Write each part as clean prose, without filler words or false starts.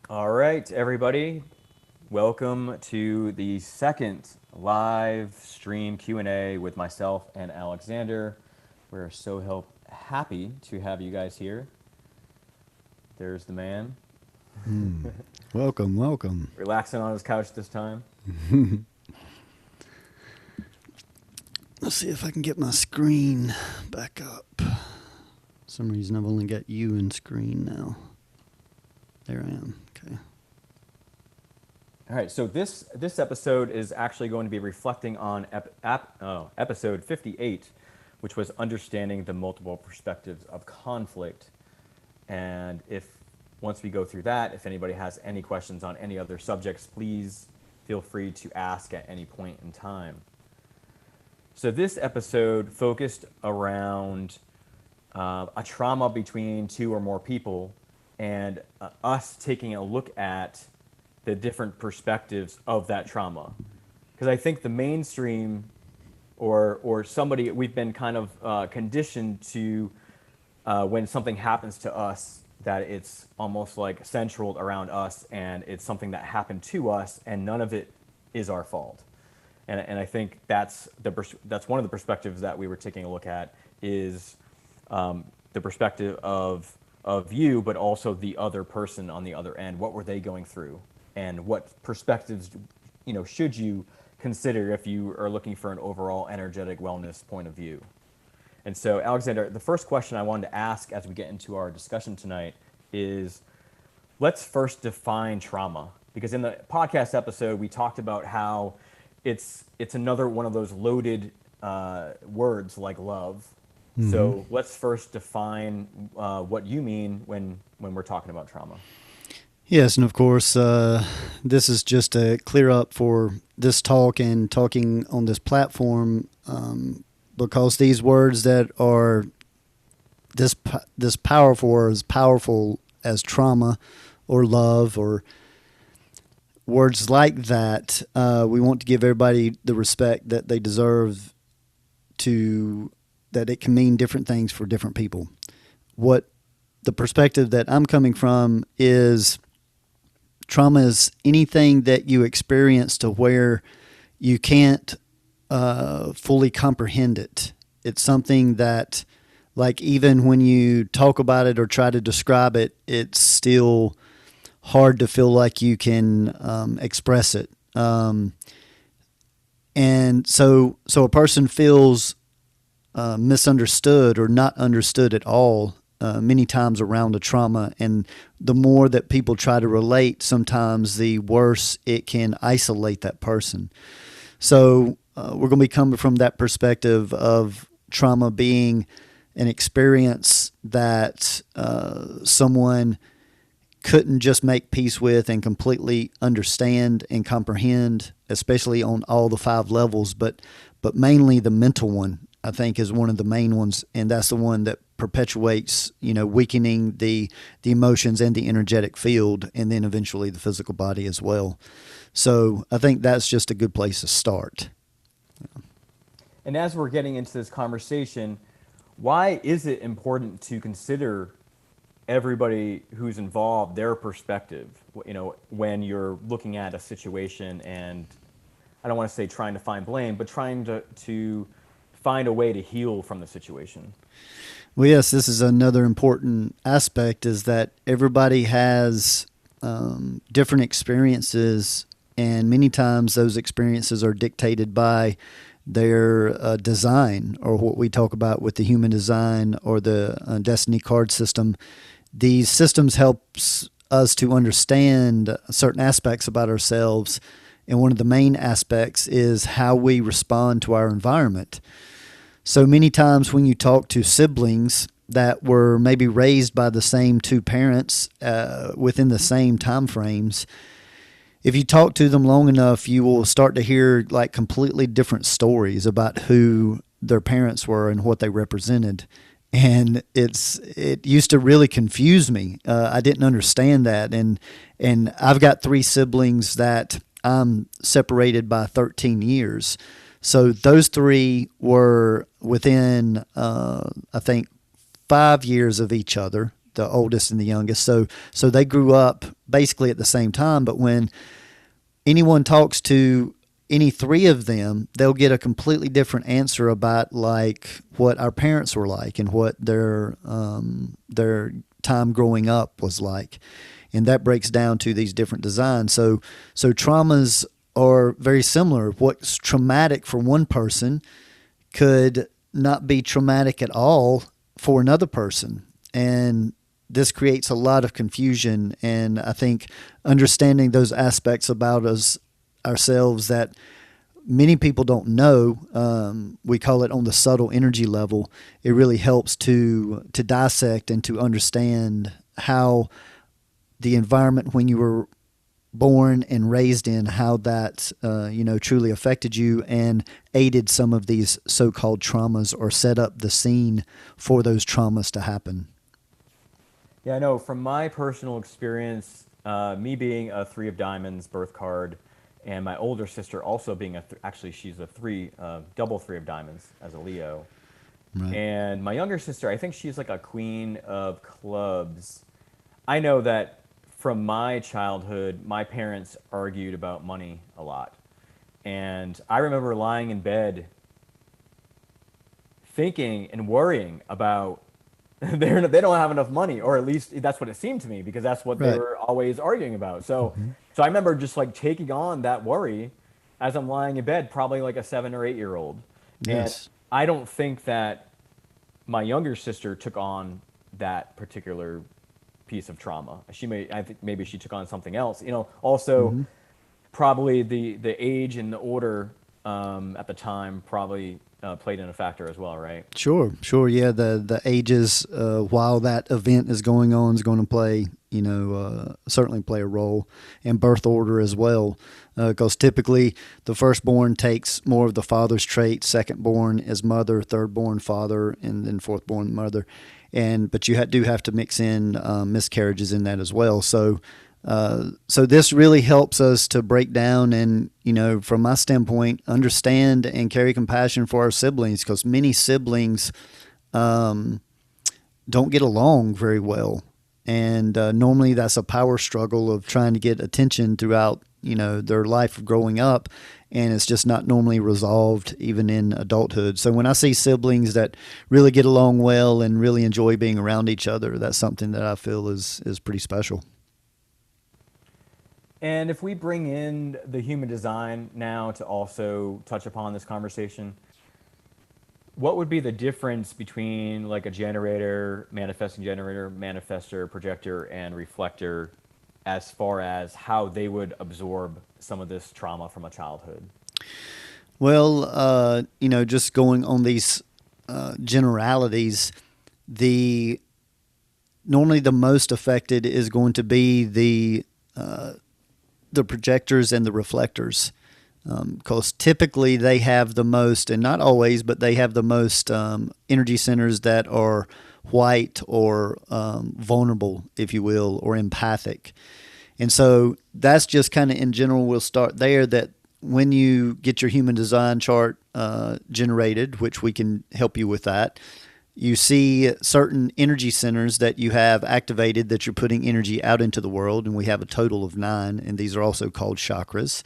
All right, everybody. Welcome to the second live stream Q&A with myself and Alexander. We're so happy to have you guys here. There's the man, Welcome, welcome. relaxing on his couch this time. Let's see if I can get my screen back up. For some reason, I've only got you in screen now. There I am. Okay. All right, so this episode is actually going to be reflecting on episode 58, which was understanding the multiple perspectives of conflict. And if once we go through that, if anybody has any questions on any other subjects, please feel free to ask at any point in time. So this episode focused around a trauma between two or more people, and us taking a look at the different perspectives of that trauma. Because I think the mainstream or somebody, we've been kind of conditioned to when something happens to us, that it's almost like central around us and it's something that happened to us and none of it is our fault. And I think that's one of the perspectives that we were taking a look at is the perspective of you, but also the other person on the other end. What were they going through, and what perspectives should you consider if you are looking for an overall energetic wellness point of view? And so, Alexander, the first question I wanted to ask as we get into our discussion tonight is, let's first define trauma. Because in the podcast episode, we talked about how it's another one of those loaded words like love. So let's first define what you mean when we're talking about trauma. Yes, and of course, this is just to clear up for this talk and talking on this platform, because these words that are this powerful or as powerful as trauma or love or words like that, we want to give everybody the respect that they deserve, to that it can mean different things for different people. What the perspective that I'm coming from is, trauma is anything that you experience to where you can't fully comprehend it. It's something that, like, even when you talk about it or try to describe it, it's still hard to feel like you can express it. And so a person feels misunderstood or not understood at all many times around a trauma. And the more that people try to relate, sometimes the worse it can isolate that person. So we're going to be coming from that perspective of trauma being an experience that someone couldn't just make peace with and completely understand and comprehend, especially on all the 5 levels, but mainly the mental one, I think, is one of the main ones, and that's the one that perpetuates, weakening the emotions and the energetic field, and then eventually the physical body as well. So I think that's just a good place to start. And as we're getting into this conversation, why is it important to consider everybody who's involved, their perspective, when you're looking at a situation? And I don't want to say trying to find blame, but trying to find a way to heal from the situation. Well, yes, this is another important aspect, is that everybody has different experiences, and many times those experiences are dictated by their design, or what we talk about with the human design or the destiny card system. These systems helps us to understand certain aspects about ourselves, and one of the main aspects is how we respond to our environment. So many times when you talk to siblings that were maybe raised by the same 2 parents within the same time frames, if you talk to them long enough, you will start to hear like completely different stories about who their parents were and what they represented. And it used to really confuse me. I didn't understand that. And I've got 3 siblings that I'm separated by 13 years. So those 3 were within, I think, 5 years of each other, the oldest and the youngest. So they grew up basically at the same time. But when anyone talks to any three of them, they'll get a completely different answer about like what our parents were like and what their time growing up was like, and that breaks down to these different designs. So traumas are very similar. What's traumatic for one person could not be traumatic at all for another person, and this creates a lot of confusion. And I think understanding those aspects about us ourselves that many people don't know, we call it on the subtle energy level. It really helps to dissect and to understand how the environment when you were born and raised in, how that truly affected you and aided some of these so-called traumas or set up the scene for those traumas to happen. Yeah, I know from my personal experience, me being a three of diamonds birth card, and my older sister also being actually she's a double three of diamonds as a Leo, Right. and my younger sister, I think she's like a queen of clubs. I know that from my childhood, my parents argued about money a lot, and I remember lying in bed thinking and worrying about they don't have enough money, or at least that's what it seemed to me, because that's what they Right. were always arguing about. So, Mm-hmm. so I remember just like taking on that worry as I'm lying in bed, probably like a 7 or 8 year old. And Yes. I don't think that my younger sister took on that particular piece of trauma. I think maybe she took on something else. Also Mm-hmm. probably the age and the order at the time probably played in a factor as well, right? Sure, sure. Yeah, the ages while that event is going on is going to play, certainly play a role, and birth order as well, because typically the firstborn takes more of the father's traits, secondborn is mother, thirdborn father, and then fourthborn mother, but you do have to mix in miscarriages in that as well. So this really helps us to break down and, from my standpoint, understand and carry compassion for our siblings, because many siblings don't get along very well. And normally that's a power struggle of trying to get attention throughout, their life of growing up. And it's just not normally resolved even in adulthood. So when I see siblings that really get along well and really enjoy being around each other, that's something that I feel is pretty special. And if we bring in the human design now to also touch upon this conversation, what would be the difference between like a generator, manifester, projector, and reflector as far as how they would absorb some of this trauma from a childhood? Well, just going on these generalities, the normally the most affected is going to be the projectors and the reflectors, because typically they have the most, and not always, but they have the most energy centers that are white or vulnerable, if you will, or empathic. And so that's just kind of in general, we'll start there, that when you get your human design chart generated, which we can help you with that, you see certain energy centers that you have activated that you're putting energy out into the world, and we have a total of 9, and these are also called chakras.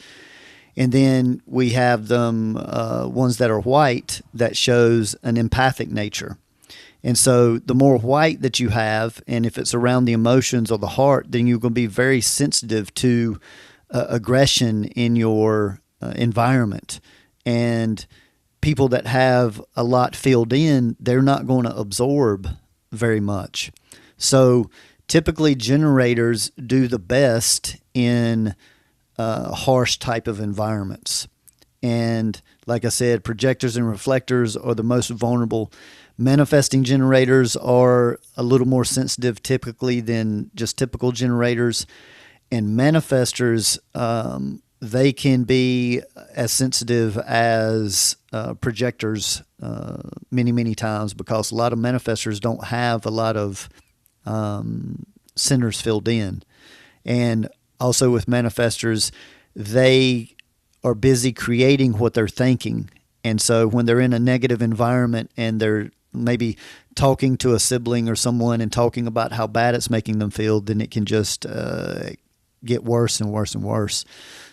And then we have them ones that are white that shows an empathic nature. And so the more white that you have, and if it's around the emotions or the heart, then you're going to be very sensitive to aggression in your environment. And people that have a lot filled in, they're not going to absorb very much. So typically generators do the best in harsh type of environments. And like I said, projectors and reflectors are the most vulnerable. Manifesting generators are a little more sensitive typically than just typical generators. And manifestors, they can be as sensitive as projectors many, many times, because a lot of manifestors don't have a lot of centers filled in. And also with manifestors, they are busy creating what they're thinking. And so when they're in a negative environment and they're maybe talking to a sibling or someone and talking about how bad it's making them feel, then it can just get worse and worse and worse.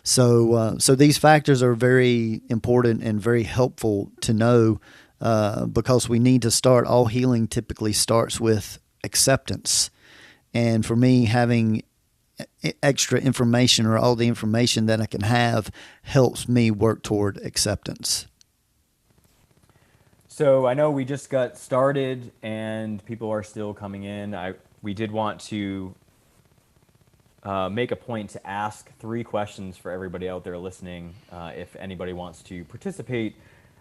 So these factors are very important and very helpful to know, because we need to start. All healing typically starts with acceptance. And for me, having extra information, or all the information that I can have, helps me work toward acceptance. So I know we just got started and people are still coming in. We did want to make a point to ask 3 questions for everybody out there listening, if anybody wants to participate.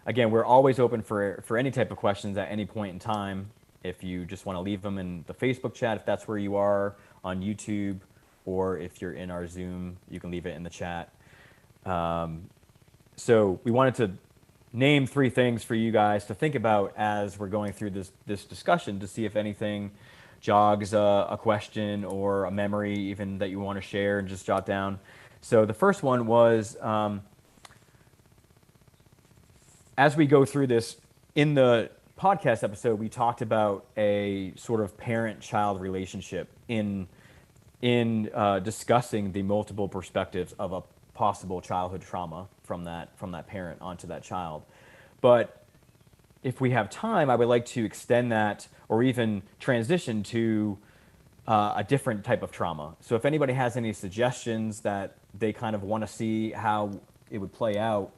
Again, we're always open for any type of questions at any point in time. If you just want to leave them in the Facebook chat, if that's where you are, on YouTube, or if you're in our Zoom, you can leave it in the chat. So we wanted to name 3 things for you guys to think about as we're going through this discussion, to see if anything jogs a question or a memory even that you want to share and just jot down. So the first one was, as we go through this, in the podcast episode, we talked about a sort of parent-child relationship in discussing the multiple perspectives of a possible childhood trauma from that parent onto that child. But if we have time, I would like to extend that, or even transition to a different type of trauma. So if anybody has any suggestions that they kind of want to see how it would play out,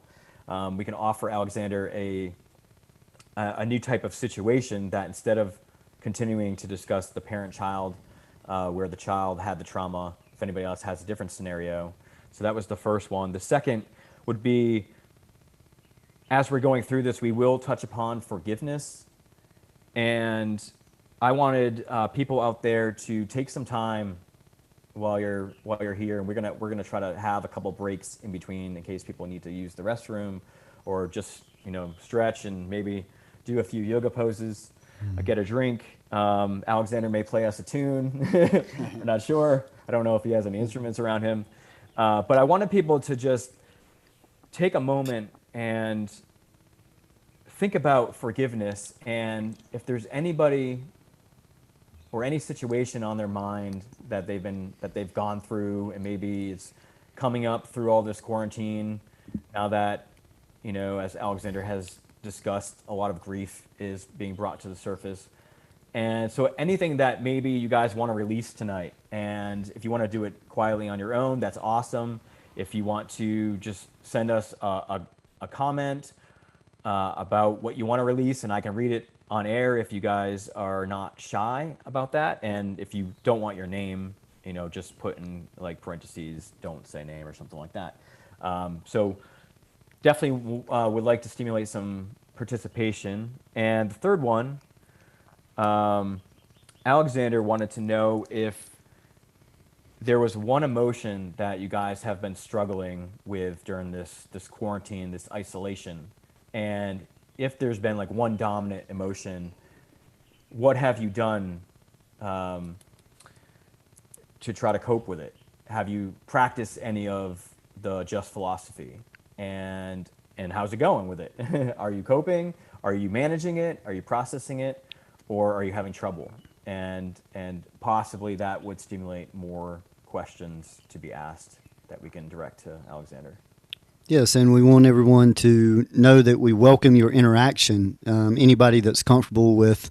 we can offer Alexander a new type of situation, that instead of continuing to discuss the parent-child, where the child had the trauma, if anybody else has a different scenario. So that was the first one. The second would be, as we're going through this, we will touch upon forgiveness. And I wanted people out there to take some time while you're here, and we're gonna try to have a couple breaks in between in case people need to use the restroom, or just stretch and maybe do a few yoga poses, get a drink. Alexander may play us a tune. I'm not sure. I don't know if he has any instruments around him. But I wanted people to just take a moment and think about forgiveness, and if there's anybody or any situation on their mind that they've gone through, and maybe it's coming up through all this quarantine, now that, as Alexander has discussed, a lot of grief is being brought to the surface. And so anything that maybe you guys want to release tonight, and if you want to do it quietly on your own, that's awesome. If you want to just send us a comment about what you want to release, and I can read it on air if you guys are not shy about that. And if you don't want your name, just put in like parentheses, don't say name, or something like that. So definitely would like to stimulate some participation. And the third one, Alexander wanted to know if there was one emotion that you guys have been struggling with during this quarantine, this isolation, and if there's been like one dominant emotion, what have you done to try to cope with it? Have you practiced any of the Just philosophy, and how's it going with it? Are you coping? Are you managing it? Are you processing it? Or are you having trouble? And possibly that would stimulate more questions to be asked that we can direct to Alexander. Yes, and we want everyone to know that we welcome your interaction. Anybody that's comfortable with,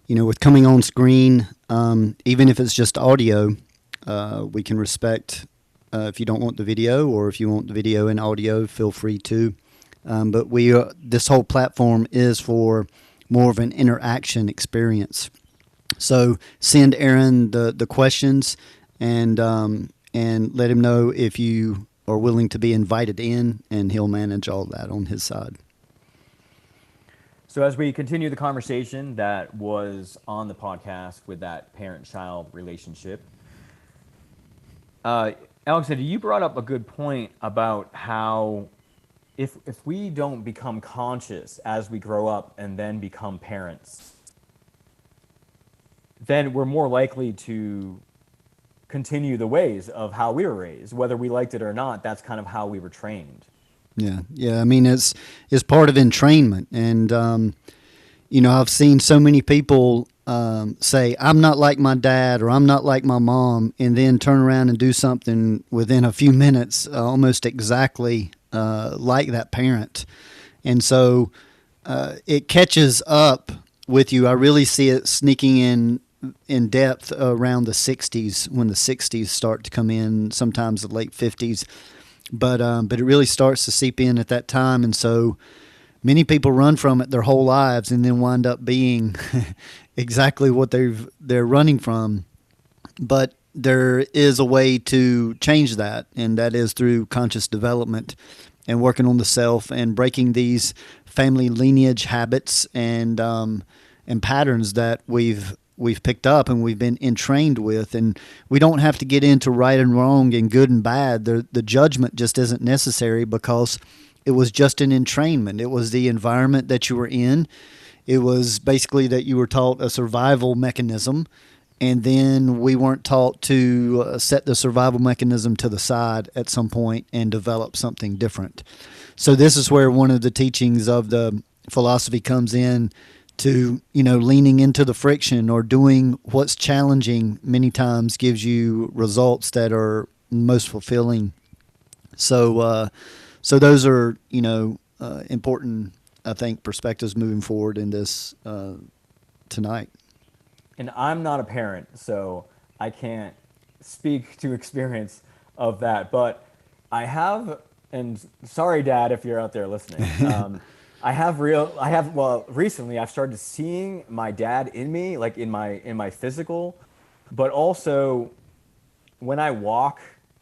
with coming on screen, even if it's just audio, we can respect. If you don't want the video, or if you want the video and audio, feel free to. But this whole platform is for more of an interaction experience. So send Aaron the questions, and let him know if you are willing to be invited in, and he'll manage all that on his side. So as we continue the conversation that was on the podcast with that parent-child relationship, Alexander, you brought up a good point about how if we don't become conscious as we grow up and then become parents, then we're more likely to continue the ways of how we were raised, whether we liked it or not. That's kind of how we were trained. Yeah. I mean, it's part of entrainment, and I've seen so many people say, I'm not like my dad or I'm not like my mom, and then turn around and do something within a few minutes almost exactly like that parent. And so it catches up with you. I really see it sneaking in depth around the 60s, when the 60s start to come in, sometimes the late 50s. But it really starts to seep in at that time. And so many people run from it their whole lives and then wind up being exactly what they're running from. But there is a way to change that, and that is through conscious development and working on the self and breaking these family lineage habits and patterns that we've picked up and we've been entrained with. And we don't have to get into right and wrong and good and bad. The judgment just isn't necessary, because it was just an entrainment. It was the environment that you were in. It was basically that you were taught a survival mechanism, and then we weren't taught to set the survival mechanism to the side at some point and develop something different. So this is where one of the teachings of the philosophy comes in, to, leaning into the friction or doing what's challenging many times gives you results that are most fulfilling. So those are, important, I think, perspectives moving forward in this tonight. And I'm not a parent, so I can't speak to experience of that. But I have, and sorry, Dad, if you're out there listening. Well, recently I've started seeing my dad in me, like in my physical, but also when I walk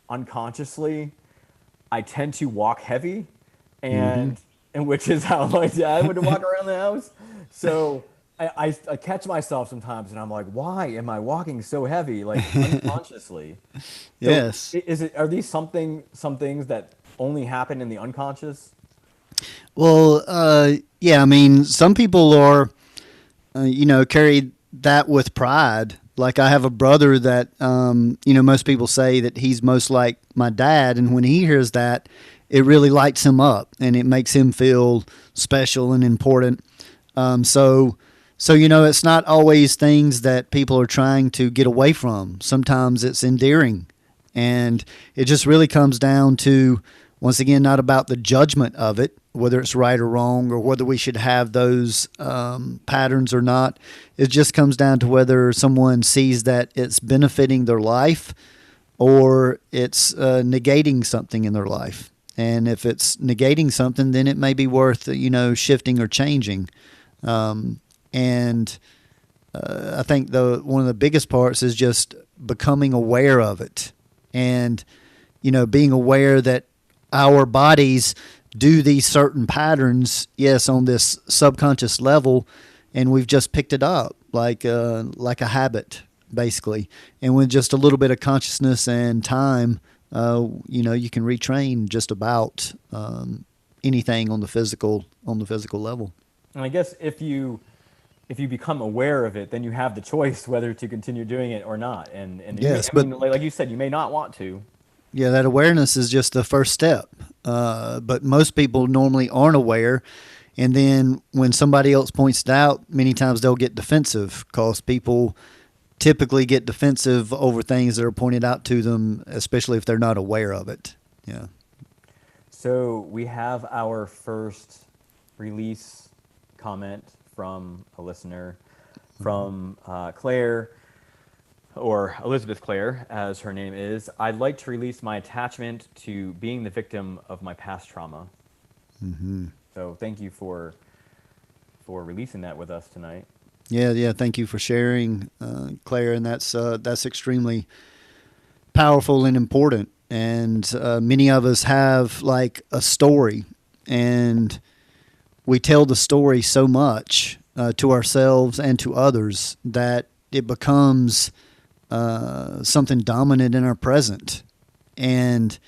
unconsciously, I tend to walk heavy, Mm-hmm. and which is how my dad would walk around the house. So I catch myself sometimes, and I'm like, why am I walking so heavy, like unconsciously? So Yes. are these some things that only happen in the unconscious? Well, yeah, I mean, some people are, carry that with pride. Like, I have a brother that, most people say that he's most like my dad. And when he hears that, it really lights him up and it makes him feel special and important. So, it's not always things that people are trying to get away from. Sometimes it's endearing. And it just really comes down to, once again, not about the judgment of it, whether it's right or wrong, or whether we should have those patterns or not. It just comes down to whether someone sees that it's benefiting their life or it's negating something in their life. And if it's negating something, then it may be worth, shifting or changing. And I think one of the biggest parts is just becoming aware of it, and being aware that our bodies do these certain patterns, yes, on this subconscious level, and we've just picked it up like a habit, basically. And with just a little bit of consciousness and time, you can retrain just about anything on the physical level. And I guess if you become aware of it, then you have the choice whether to continue doing it or not. And Yes, I but mean, like you said, you may not want to. yeah, that awareness is just the first step. But most people normally aren't aware. And then when somebody else points it out, many times they'll get defensive, because people typically get defensive over things that are pointed out to them, especially if they're not aware of it. Yeah. So we have our first release comment from a listener, from Claire, or Elizabeth Claire, as her name is. I'd like to release my attachment to being the victim of my past trauma. Mm-hmm. So thank you for releasing that with us tonight. Yeah. Thank you for sharing, Claire, and that's extremely powerful and important. And many of us have like a story, and we tell the story so much to ourselves and to others that it becomes something dominant in our present. And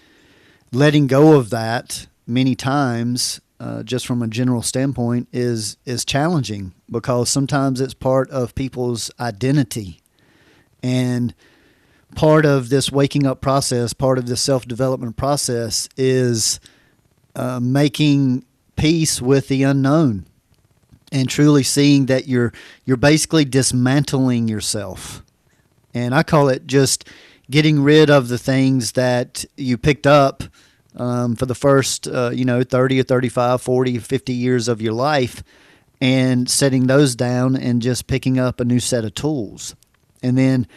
letting go of that many times, just from a general standpoint, is challenging, because sometimes it's part of people's identity. And part of this waking up process, part of this self-development process, is making peace with the unknown. and truly seeing that you're basically dismantling yourself. And I call it just getting rid of the things that you picked up for the first 30 or 35, 40, 50 years of your life, and setting those down and just picking up a new set of tools. And then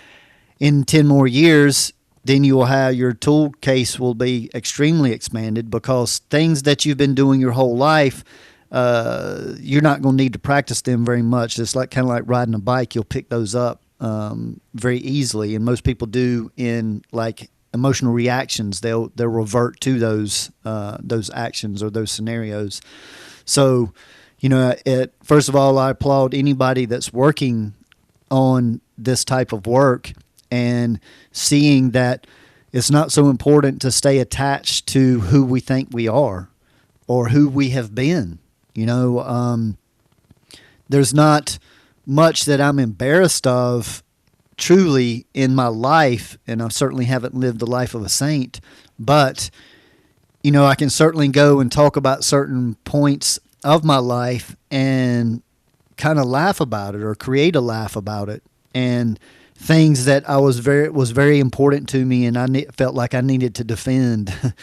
in 10 more years, then you will have your tool case will be extremely expanded, because things that you've been doing your whole life, you're not going to need to practice them very much. It's like kind of like riding a bike. You'll pick those up very easily, and most people do in like emotional reactions. They'll revert to those actions or those scenarios. So, first of all, I applaud anybody that's working on this type of work and seeing that it's not so important to stay attached to who we think we are or who we have been. There's not much that I'm embarrassed of truly in my life, and I certainly haven't lived the life of a saint, but I can certainly go and talk about certain points of my life and kind of laugh about it or create a laugh about it, and things that was very important to me and felt like I needed to defend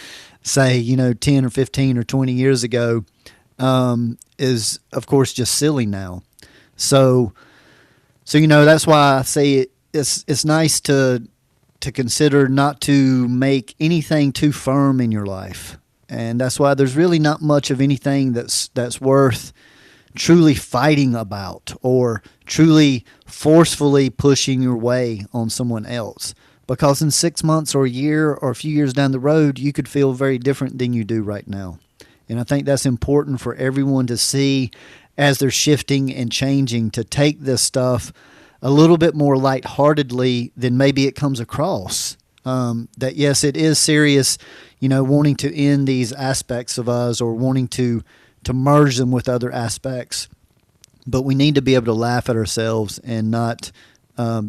say 10 or 15 or 20 years ago, is of course just silly now. So that's why I say it's nice to consider not to make anything too firm in your life. And that's why there's really not much of anything that's worth truly fighting about or truly forcefully pushing your way on someone else. Because in 6 months or a year or a few years down the road, you could feel very different than you do right now. And I think that's important for everyone to see as they're shifting and changing, to take this stuff a little bit more lightheartedly than maybe it comes across. That yes, it is serious, wanting to end these aspects of us or wanting to merge them with other aspects. But we need to be able to laugh at ourselves and not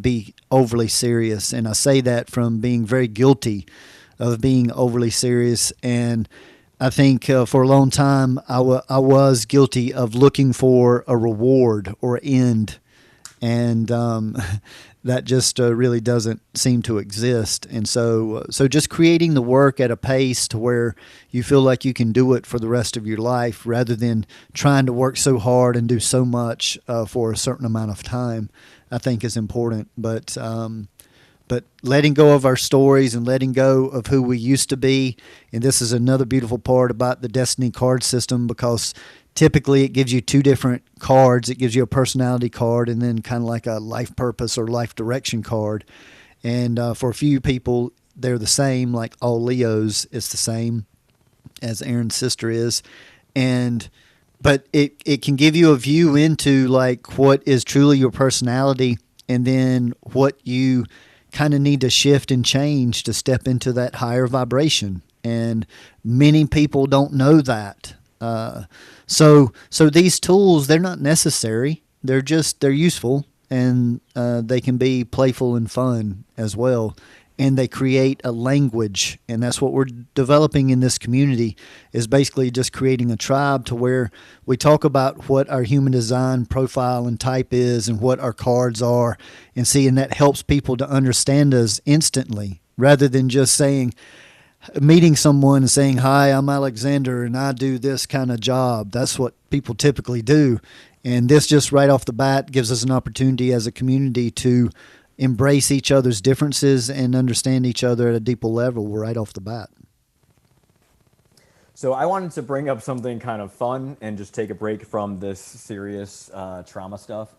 be overly serious. And I say that from being very guilty of being overly serious. And I think for a long time I was guilty of looking for a reward or end. And that just really doesn't seem to exist. And so just creating the work at a pace to where you feel like you can do it for the rest of your life, rather than trying to work so hard and do so much for a certain amount of time, I think is important. But letting go of our stories and letting go of who we used to be. And this is another beautiful part about the Destiny card system, because typically it gives you two different cards. It gives you a personality card and then kind of like a life purpose or life direction card. And for a few people, they're the same, like all Leos, it's the same as Aaron's sister is. But it can give you a view into like what is truly your personality, and then what you kind of need to shift and change to step into that higher vibration. And many people don't know that. So these tools, they're not necessary. They're useful, and they can be playful and fun as well. And they create a language, and that's what we're developing in this community, is basically just creating a tribe to where we talk about what our human design profile and type is and what our cards are, and seeing that helps people to understand us instantly, rather than just meeting someone and saying, "Hi, I'm Alexander and I do this kind of job." That's what people typically do. And this just right off the bat gives us an opportunity as a community to embrace each other's differences and understand each other at a deeper level right off the bat. So I wanted to bring up something kind of fun and just take a break from this serious trauma stuff.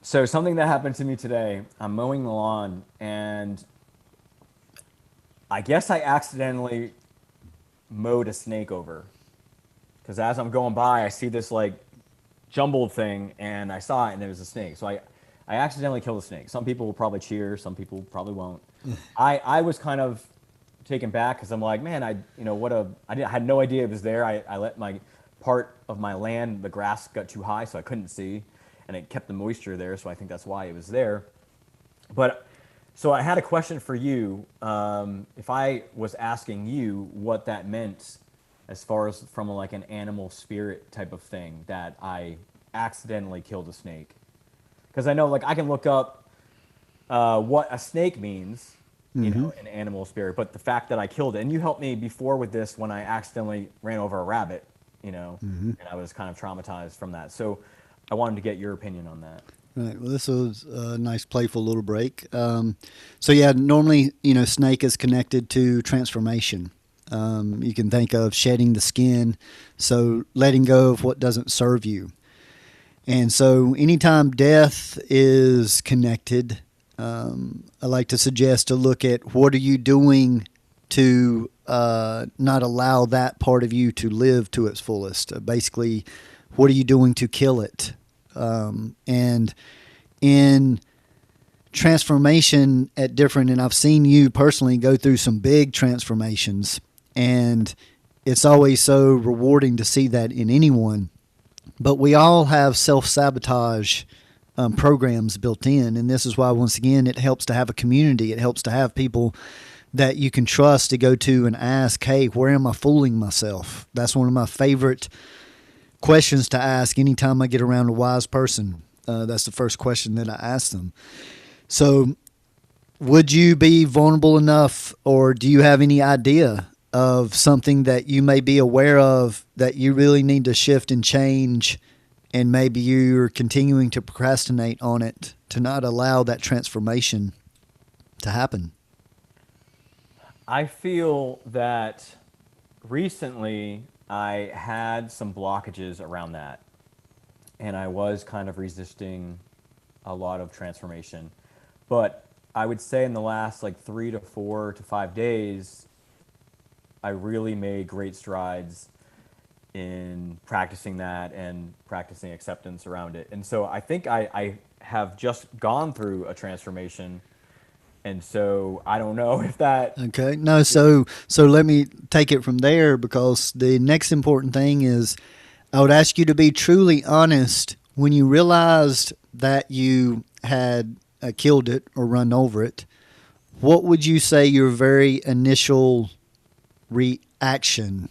So something that happened to me today, I'm mowing the lawn, and I guess I accidentally mowed a snake over. Because as I'm going by, I see this like jumbled thing, and I saw it, and there was a snake. So I accidentally killed a snake. Some people will probably cheer, some people probably won't. I was kind of taken back, because I'm like, man, I had no idea it was there. I let my part of my land, the grass got too high, so I couldn't see, and it kept the moisture there, so I think that's why it was there. But so I had a question for you. If I was asking you what that meant, as far as from like an animal spirit type of thing that I accidentally killed a snake. Because I know, like, I can look up what a snake means, in animal spirit, but the fact that I killed it, and you helped me before with this when I accidentally ran over a rabbit, and I was kind of traumatized from that. So I wanted to get your opinion on that. Right. Well, this was a nice, playful little break. So yeah, normally, snake is connected to transformation. You can think of shedding the skin, so letting go of what doesn't serve you. And so, anytime death is connected, I like to suggest to look at what are you doing to not allow that part of you to live to its fullest. Basically, what are you doing to kill it? And in transformation at different, and I've seen you personally go through some big transformations, and it's always so rewarding to see that in anyone. But we all have self-sabotage programs built in, and this is why, once again, it helps to have a community. It helps to have people that you can trust to go to and ask, hey, where am I fooling myself? That's one of my favorite questions to ask anytime I get around a wise person. That's the first question that I ask them. So would you be vulnerable enough, or do you have any idea of something that you may be aware of that you really need to shift and change, and maybe you're continuing to procrastinate on it to not allow that transformation to happen? I feel that recently I had some blockages around that, and I was kind of resisting a lot of transformation. But I would say in the last like 3 to 4 to 5 days, I really made great strides in practicing that and practicing acceptance around it. And so I think I have just gone through a transformation. And so I don't know if that. Okay. No, so let me take it from there, because the next important thing is I would ask you to be truly honest when you realized that you had killed it or run over it. What would you say your very initial reaction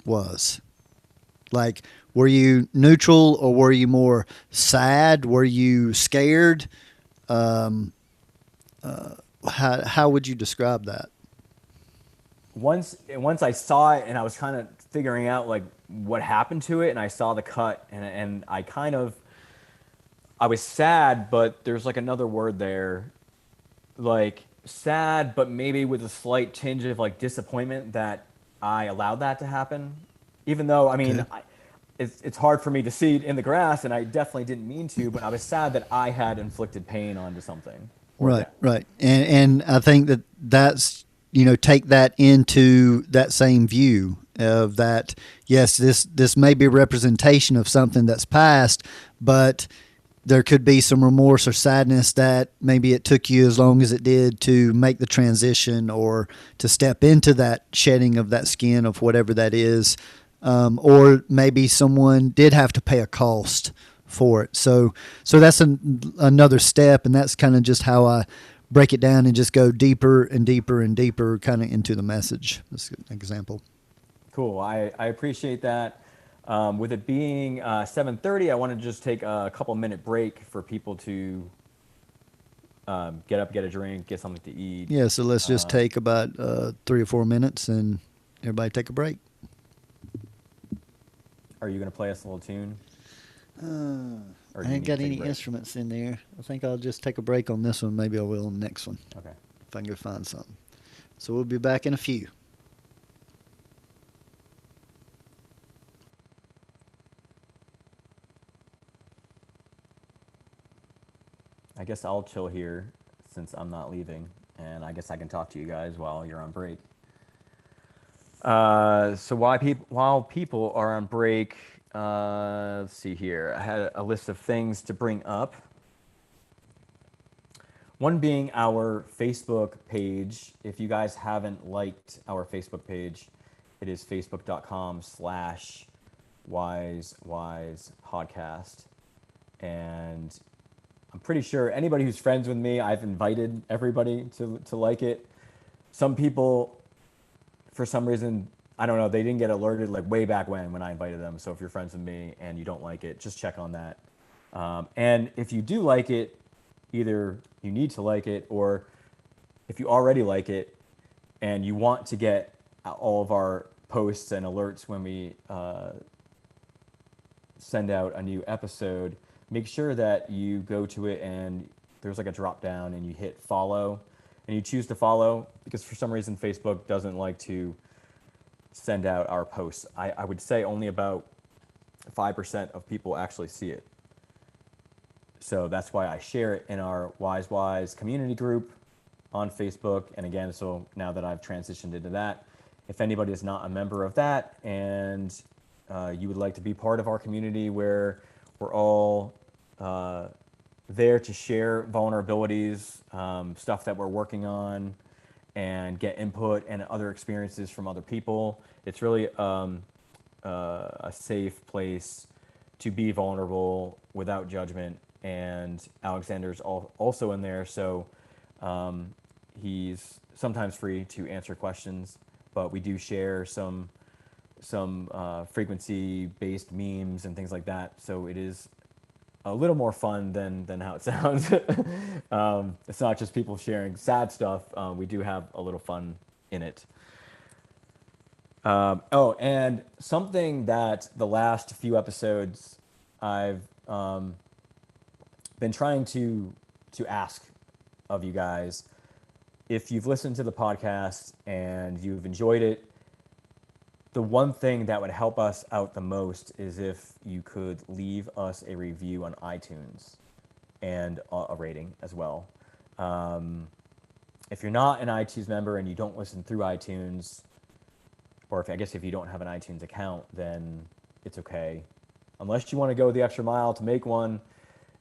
was? Like, were you neutral, or were you more sad? Were you scared? Um, how would you describe that? Once I saw it and I was kind of figuring out like what happened to it, and I saw the cut, and I was sad, but there's like another word there, like sad, but maybe with a slight tinge of like disappointment that I allowed that to happen. Even though, I mean, Okay. it's hard for me to see it in the grass, and I definitely didn't mean to, but I was sad that I had inflicted pain onto something or Right, death. right. And I think that that's, take that into that same view of that, yes, this may be a representation of something that's past, but there could be some remorse or sadness that maybe it took you as long as it did to make the transition, or to step into that shedding of that skin of whatever that is. Or maybe someone did have to pay a cost for it. So that's another step, and that's kind of just how I break it down and just go deeper and deeper and deeper kind of into the message. That's an example. Cool. I appreciate that. With it being 7:30, I want to just take a couple minute break for people to get up, get a drink, get something to eat. Yeah, so let's just take about 3 or 4 minutes and everybody take a break. Are you going to play us a little tune? Or do I you ain't need to got take a any break? instruments in there. I think I'll just take a break on this one. Maybe I will on the next one Okay. if I can go find something. So we'll be back in a few. I guess I'll chill here since I'm not leaving, and I guess I can talk to you guys while you're on break. So while people are on break, let's see here. I had a list of things to bring up. One being our Facebook page. If you guys haven't liked our Facebook page, it is facebook.com/wise podcast. And I'm pretty sure anybody who's friends with me, I've invited everybody to like it. Some people, for some reason, I don't know, they didn't get alerted like way back when I invited them. So if you're friends with me and you don't like it, just check on that. And if you do like it, either you need to like it, or if you already like it and you want to get all of our posts and alerts when we send out a new episode, make sure that you go to it and there's like a drop down and you hit follow and you choose to follow, because for some reason Facebook doesn't like to send out our posts. I would say only about 5% of people actually see it. So that's why I share it in our Wise community group on Facebook. And again, so now that I've transitioned into that, if anybody is not a member of that and you would like to be part of our community where we're all there to share vulnerabilities, stuff that we're working on, and get input and other experiences from other people, it's really a safe place to be vulnerable without judgment. And Alexander's also in there, so he's sometimes free to answer questions, but we do share some frequency-based memes and things like that. So it is a little more fun than how it sounds. It's not just people sharing sad stuff. We do have a little fun in it. Oh, and something that the last few episodes I've been trying to ask of you guys, if you've listened to the podcast and you've enjoyed it, the one thing that would help us out the most is if you could leave us a review on iTunes and a rating as well. If you're not an iTunes member and you don't listen through iTunes, or I guess if you don't have an iTunes account, then it's okay. Unless you want to go the extra mile to make one.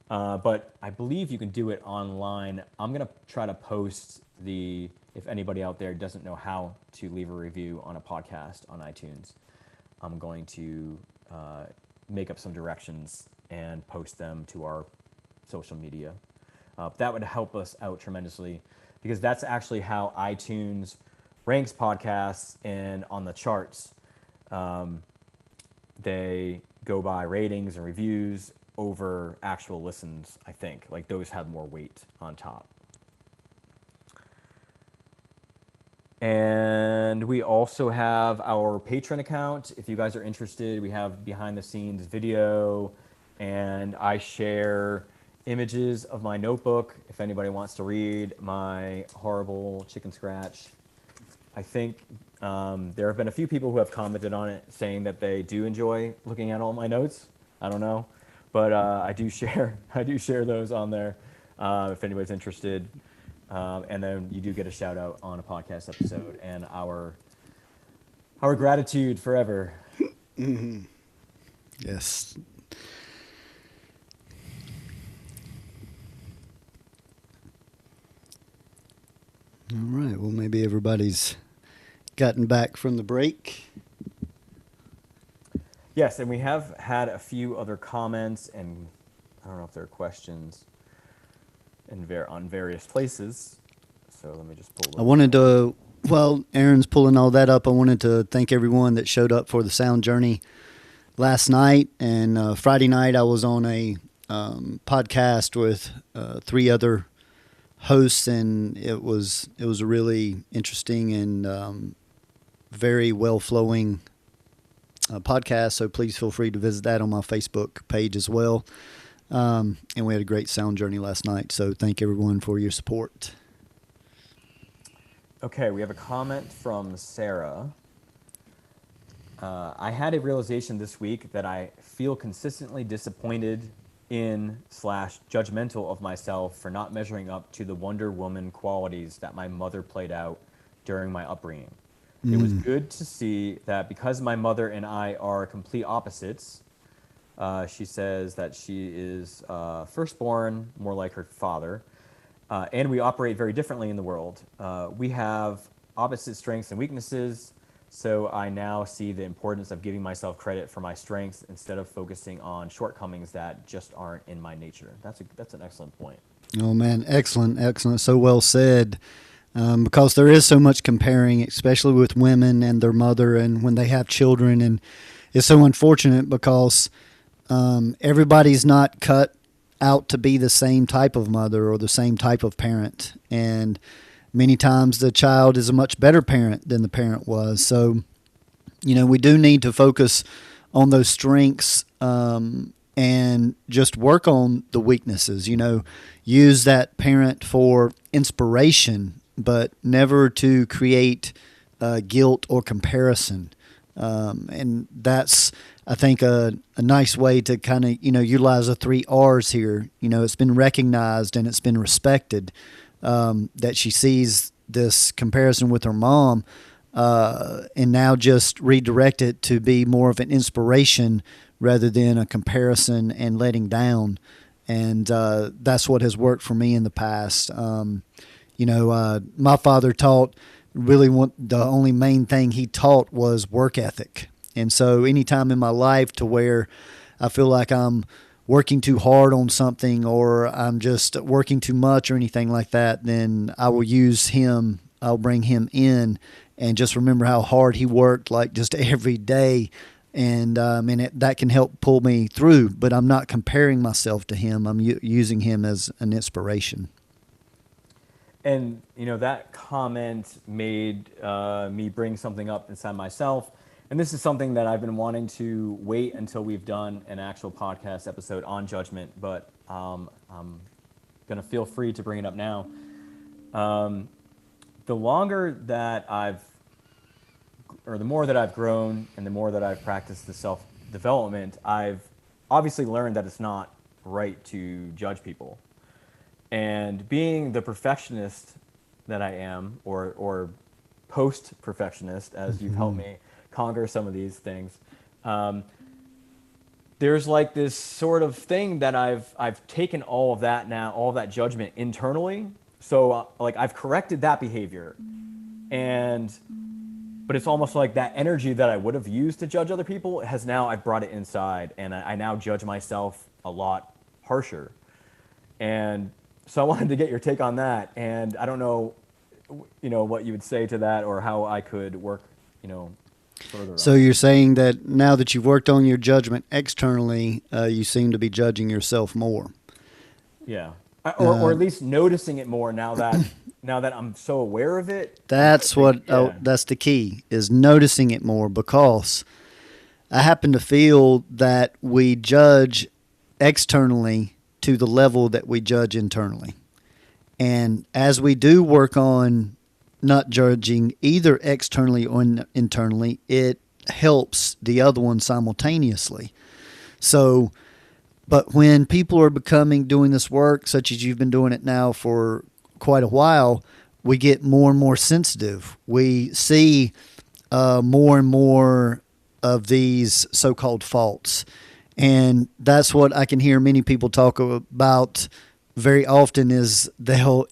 But I believe you can do it online. I'm going to try to post if anybody out there doesn't know how to leave a review on a podcast on iTunes, I'm going to make up some directions and post them to our social media. That would help us out tremendously, because that's actually how iTunes ranks podcasts and on the charts. They go by ratings and reviews over actual listens, I think. Like those have more weight on top. And we also have our Patreon account. If you guys are interested, we have behind the scenes video, and I share images of my notebook if anybody wants to read my horrible chicken scratch. I think there have been a few people who have commented on it saying that they do enjoy looking at all my notes. I don't know, but I do share those on there if anybody's interested. And then you do get a shout out on a podcast episode, and our gratitude forever. Mm-hmm. Yes. All right. Well, maybe everybody's gotten back from the break. Yes, and we have had a few other comments, and I don't know if there are questions on various places. So let me just pull those. I wanted to, while Aaron's pulling all that up, I wanted to thank everyone that showed up for the sound journey last night. And Friday night, I was on a podcast with 3 other hosts, and it was a really interesting and very well flowing podcast. So please feel free to visit that on my Facebook page as well. And we had a great sound journey last night. So thank everyone for your support. Okay, we have a comment from Sarah. I had a realization this week that I feel consistently disappointed in / judgmental of myself for not measuring up to the Wonder Woman qualities that my mother played out during my upbringing. It was good to see that because my mother and I are complete opposites. She says that she is firstborn, more like her father, and we operate very differently in the world. We have opposite strengths and weaknesses, so I now see the importance of giving myself credit for my strengths instead of focusing on shortcomings that just aren't in my nature. That's an excellent point. Oh, man. Excellent. So well said. because there is so much comparing, especially with women and their mother and when they have children. And it's so unfortunate because everybody's not cut out to be the same type of mother or the same type of parent. And many times the child is a much better parent than the parent was. So, we do need to focus on those strengths and just work on the weaknesses. Use that parent for inspiration, but never to create guilt or comparison. And that's, I think, a nice way to kind of, utilize the 3 R's here. It's been recognized and it's been respected that she sees this comparison with her mom, and now just redirect it to be more of an inspiration rather than a comparison and letting down. And that's what has worked for me in the past. My father taught the only main thing he taught was work ethic. And so anytime in my life to where I feel like I'm working too hard on something or I'm just working too much or anything like that, then I will use him. I'll bring him in and just remember how hard he worked, like just every day. And that can help pull me through, but I'm not comparing myself to him. I'm using him as an inspiration. And, that comment made me bring something up inside myself. And this is something that I've been wanting to wait until we've done an actual podcast episode on judgment, but I'm going to feel free to bring it up now. The more that I've grown and the more that I've practiced the self-development, I've obviously learned that it's not right to judge people. And being the perfectionist that I am, or post-perfectionist, as you've helped me conquer some of these things, there's like this sort of thing that I've taken all of that judgment internally. So I've corrected that behavior, but it's almost like that energy that I would have used to judge other people I've brought it inside, and I now judge myself a lot harsher. And so I wanted to get your take on that, and I don't know, what you would say to that or how I could work, further. So you're saying that now that you've worked on your judgment externally, you seem to be judging yourself more. Yeah, or at least noticing it more now that I'm so aware of it. That's that's the key, is noticing it more, because I happen to feel that we judge externally to the level that we judge internally. And as we do work on not judging either externally or internally, it helps the other one simultaneously. So, but when people are doing this work, such as you've been doing it now for quite a while, we get more and more sensitive. We see more and more of these so-called faults. And that's what I can hear many people talk about very often, is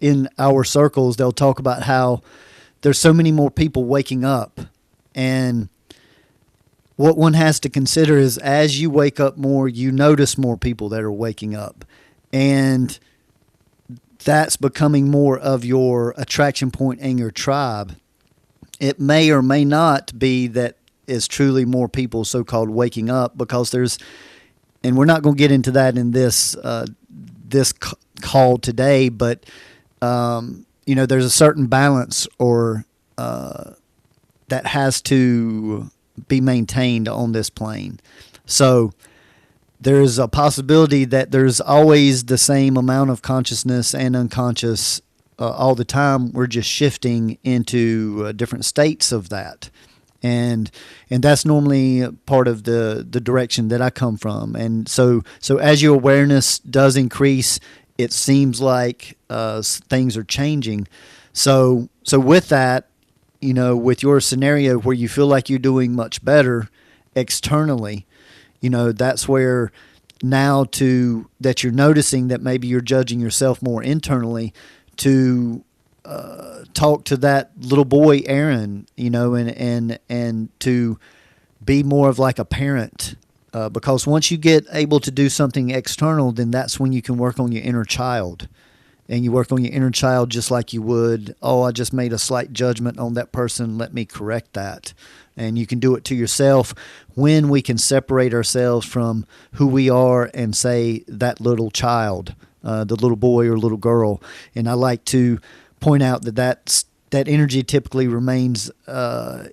in our circles, they'll talk about how there's so many more people waking up. And what one has to consider is, as you wake up more, you notice more people that are waking up. And that's becoming more of your attraction point and your tribe. It may or may not be that is truly more people so-called waking up, because and we're not going to get into that in this call today, but there's a certain balance that has to be maintained on this plane. So there's a possibility that there's always the same amount of consciousness and unconscious all the time. We're just shifting into different states of that. And that's normally part of the direction that I come from. And so as your awareness does increase, it seems like things are changing. So with that, with your scenario where you feel like you're doing much better externally, that's where now that you're noticing that maybe you're judging yourself more internally, to talk to that little boy, Aaron, and to be more of like a parent, because once you get able to do something external, then that's when you can work on your inner child. and you work on your inner child just like you would, oh, I just made a slight judgment on that person, let me correct that. And you can do it to yourself when we can separate ourselves from who we are and say that little child, the little boy or little girl. And I like to point out that energy typically remains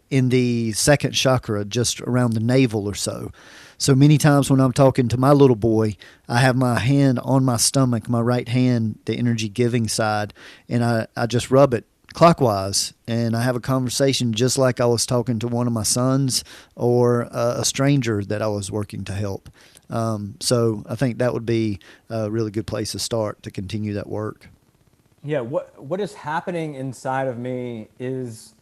in the second chakra, just around the navel or so. So many times when I'm talking to my little boy, I have my hand on my stomach, my right hand, the energy giving side, and I just rub it clockwise, and I have a conversation just like I was talking to one of my sons or a stranger that I was working to help. So I think that would be a really good place to start to continue that work. Yeah, what is happening inside of me is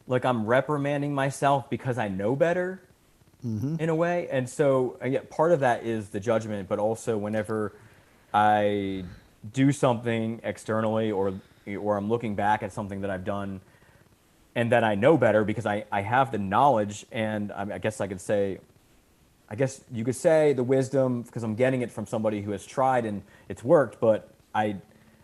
like I'm reprimanding myself because I know better in a way. And so yeah, part of that is the judgment, but also whenever I do something externally or I'm looking back at something that I've done and that I know better because I have the knowledge and I guess I could say, I guess you could say the wisdom because I'm getting it from somebody who has tried and it's worked, but I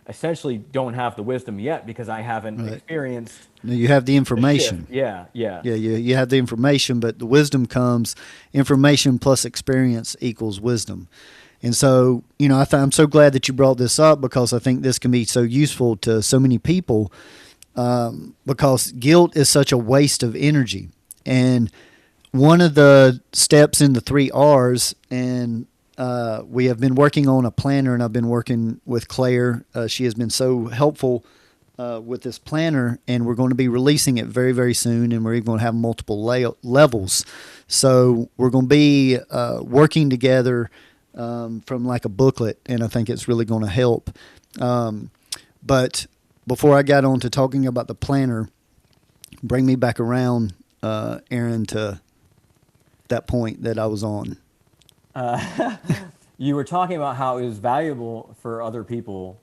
essentially don't have the wisdom yet because I haven't Right. experienced No, you have the the shift. information. Yeah, yeah. Yeah, you have the information, but the wisdom comes information plus experience equals wisdom. And so, I'm so glad that you brought this up because I think this can be so useful to so many people because guilt is such a waste of energy. And one of the steps in the 3 R's, and we have been working on a planner, and I've been working with Claire. She has been so helpful with this planner, and we're going to be releasing it very, very soon, and we're even going to have multiple levels. So we're going to be working together from like a booklet, and I think it's really going to help. But before I got on to talking about the planner, bring me back around, Aaron, to that point that I was on. You were talking about how it was valuable for other people,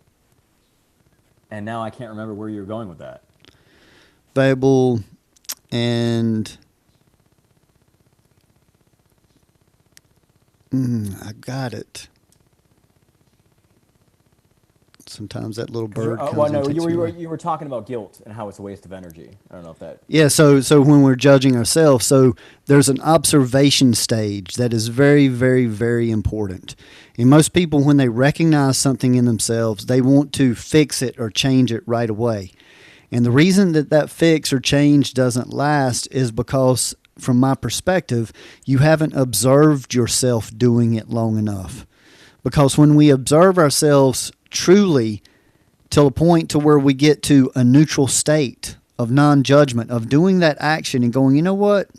and now I can't remember where you were going with that. Valuable and I got it. Sometimes that little bird comes Well, and no, takes me away. you were talking about guilt and how it's a waste of energy. I don't know if that. Yeah, so when we're judging ourselves, so there's an observation stage that is very, very, very important. And most people, when they recognize something in themselves, they want to fix it or change it right away. And the reason that fix or change doesn't last is because, from my perspective, you haven't observed yourself doing it long enough. Because when we observe ourselves truly till a point to where we get to a neutral state of non-judgment, of doing that action and going, you know what?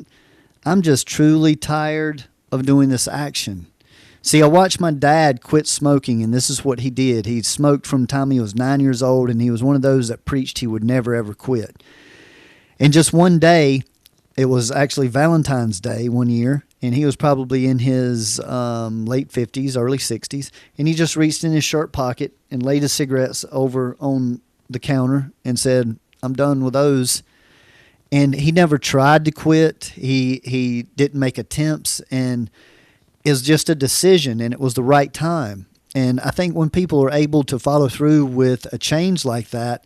I'm just truly tired of doing this action. See, I watched my dad quit smoking, and this is what he did. He smoked from the time he was 9 years old, and he was one of those that preached he would never, ever quit. And just one day, it was actually Valentine's Day one year, and he was probably in his late 50s, early 60s, and he just reached in his shirt pocket and laid his cigarettes over on the counter and said, I'm done with those. And he never tried to quit. He didn't make attempts, and it was just a decision, and it was the right time. And I think when people are able to follow through with a change like that,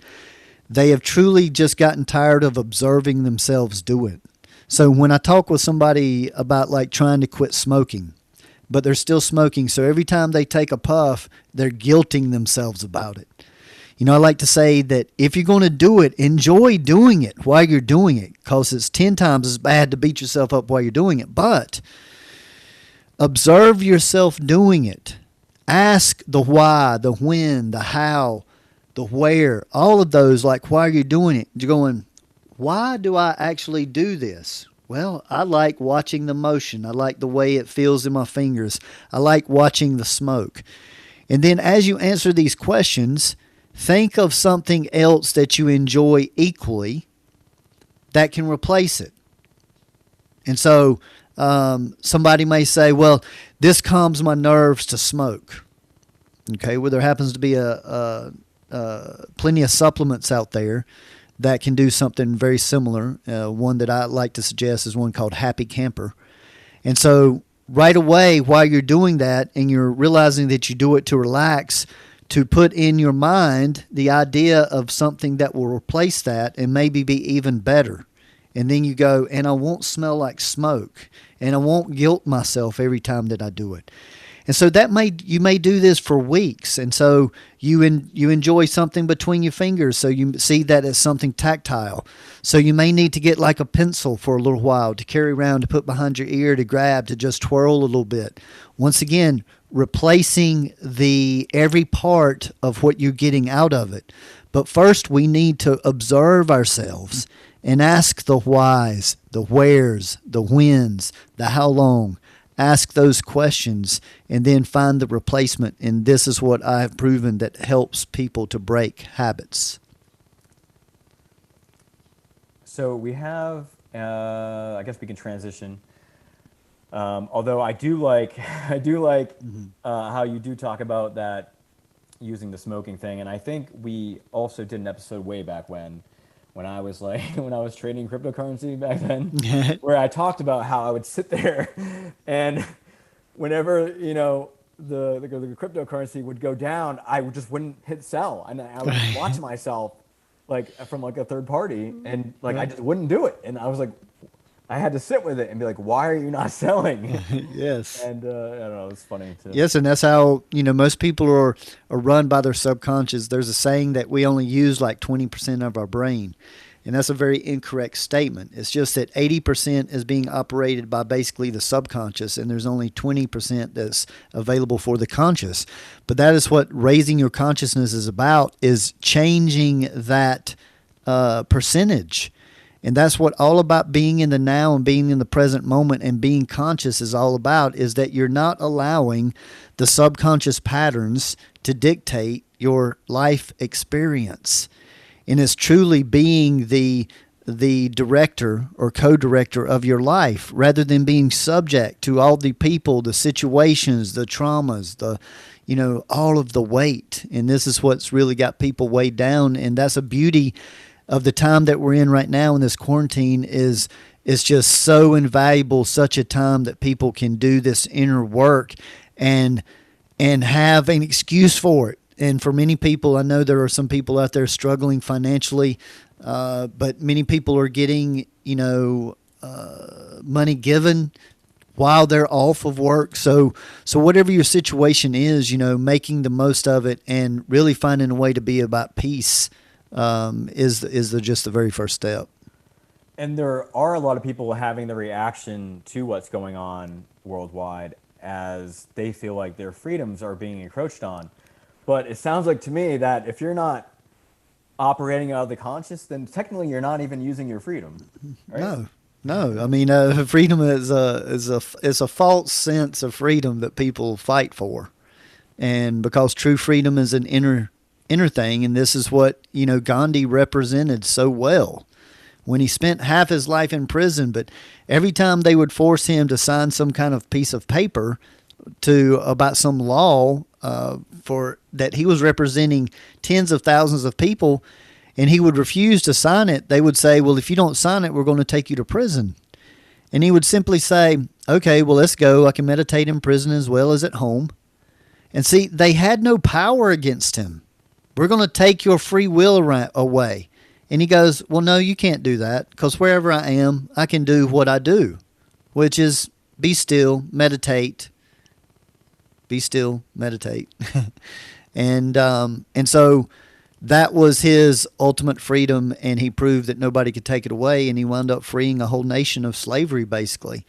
they have truly just gotten tired of observing themselves do it. So when I talk with somebody about like trying to quit smoking, but they're still smoking, so every time they take a puff, they're guilting themselves about it. I like to say that if you're going to do it, enjoy doing it while you're doing it, because it's 10 times as bad to beat yourself up while you're doing it. But observe yourself doing it. Ask the why, the when, the how, the where, all of those, like while you're doing it. You're going, why do I actually do this? Well, I like watching the motion. I like the way it feels in my fingers. I like watching the smoke. And then as you answer these questions, think of something else that you enjoy equally that can replace it. And so somebody may say, well, this calms my nerves to smoke. Okay, well, there happens to be plenty of supplements out there that can do something very similar. One that I like to suggest is one called Happy Camper. And so right away, while you're doing that and you're realizing that you do it to relax, to put in your mind the idea of something that will replace that and maybe be even better. And then you go, and I won't smell like smoke, and I won't guilt myself every time that I do it. And so you may do this for weeks, and so you enjoy something between your fingers, so you see that as something tactile. So you may need to get like a pencil for a little while to carry around, to put behind your ear, to grab, to just twirl a little bit. Once again, replacing the every part of what you're getting out of it. But first, we need to observe ourselves and ask the whys, the wheres, the whens, the how long. Ask those questions and then find the replacement. And this is what I have proven that helps people to break habits. So we have, I guess we can transition. Although I do like, how you do talk about that using the smoking thing. And I think we also did an episode way back when I was when I was trading cryptocurrency back then, where I talked about how I would sit there and whenever, the cryptocurrency would go down, just wouldn't hit sell. And I would watch myself from a third party and I just wouldn't do it. And I was like, I had to sit with it and be like, why are you not selling? Yes. And I don't know, it's funny too. Yes, and that's how, most people are run by their subconscious. There's a saying that we only use like 20% of our brain. And that's a very incorrect statement. It's just that 80% is being operated by basically the subconscious, and there's only 20% that's available for the conscious. But that is what raising your consciousness is about, is changing that percentage. And that's what all about being in the now and being in the present moment and being conscious is all about, is that you're not allowing the subconscious patterns to dictate your life experience. And it's truly being the director or co-director of your life rather than being subject to all the people, the situations, the traumas, all of the weight. And this is what's really got people weighed down. And that's a beauty of the time that we're in right now in this quarantine is just so invaluable, such a time that people can do this inner work and have an excuse for it. And for many people, I know there are some people out there struggling financially, but many people are getting, money given while they're off of work. So whatever your situation is, making the most of it and really finding a way to be about peace is just the very first step. And there are a lot of people having the reaction to what's going on worldwide as they feel like their freedoms are being encroached on. But it sounds like to me that if you're not operating out of the conscious, then technically you're not even using your freedom. Right? No. I mean, freedom is a false sense of freedom that people fight for, and because true freedom is an inner thing, and this is what Gandhi represented so well when he spent half his life in prison. But every time they would force him to sign some kind of piece of paper about some law for that he was representing tens of thousands of people, and he would refuse to sign it, they would say, well, if you don't sign it, we're going to take you to prison. And he would simply say, okay, well, let's go. I can meditate in prison as well as at home. And see, they had no power against him. We're going to take your free will away. And he goes, well, no, you can't do that, because wherever I am, I can do what I do, which is be still, meditate. Be still, meditate. And so that was his ultimate freedom, and he proved that nobody could take it away, and he wound up freeing a whole nation of slavery, basically.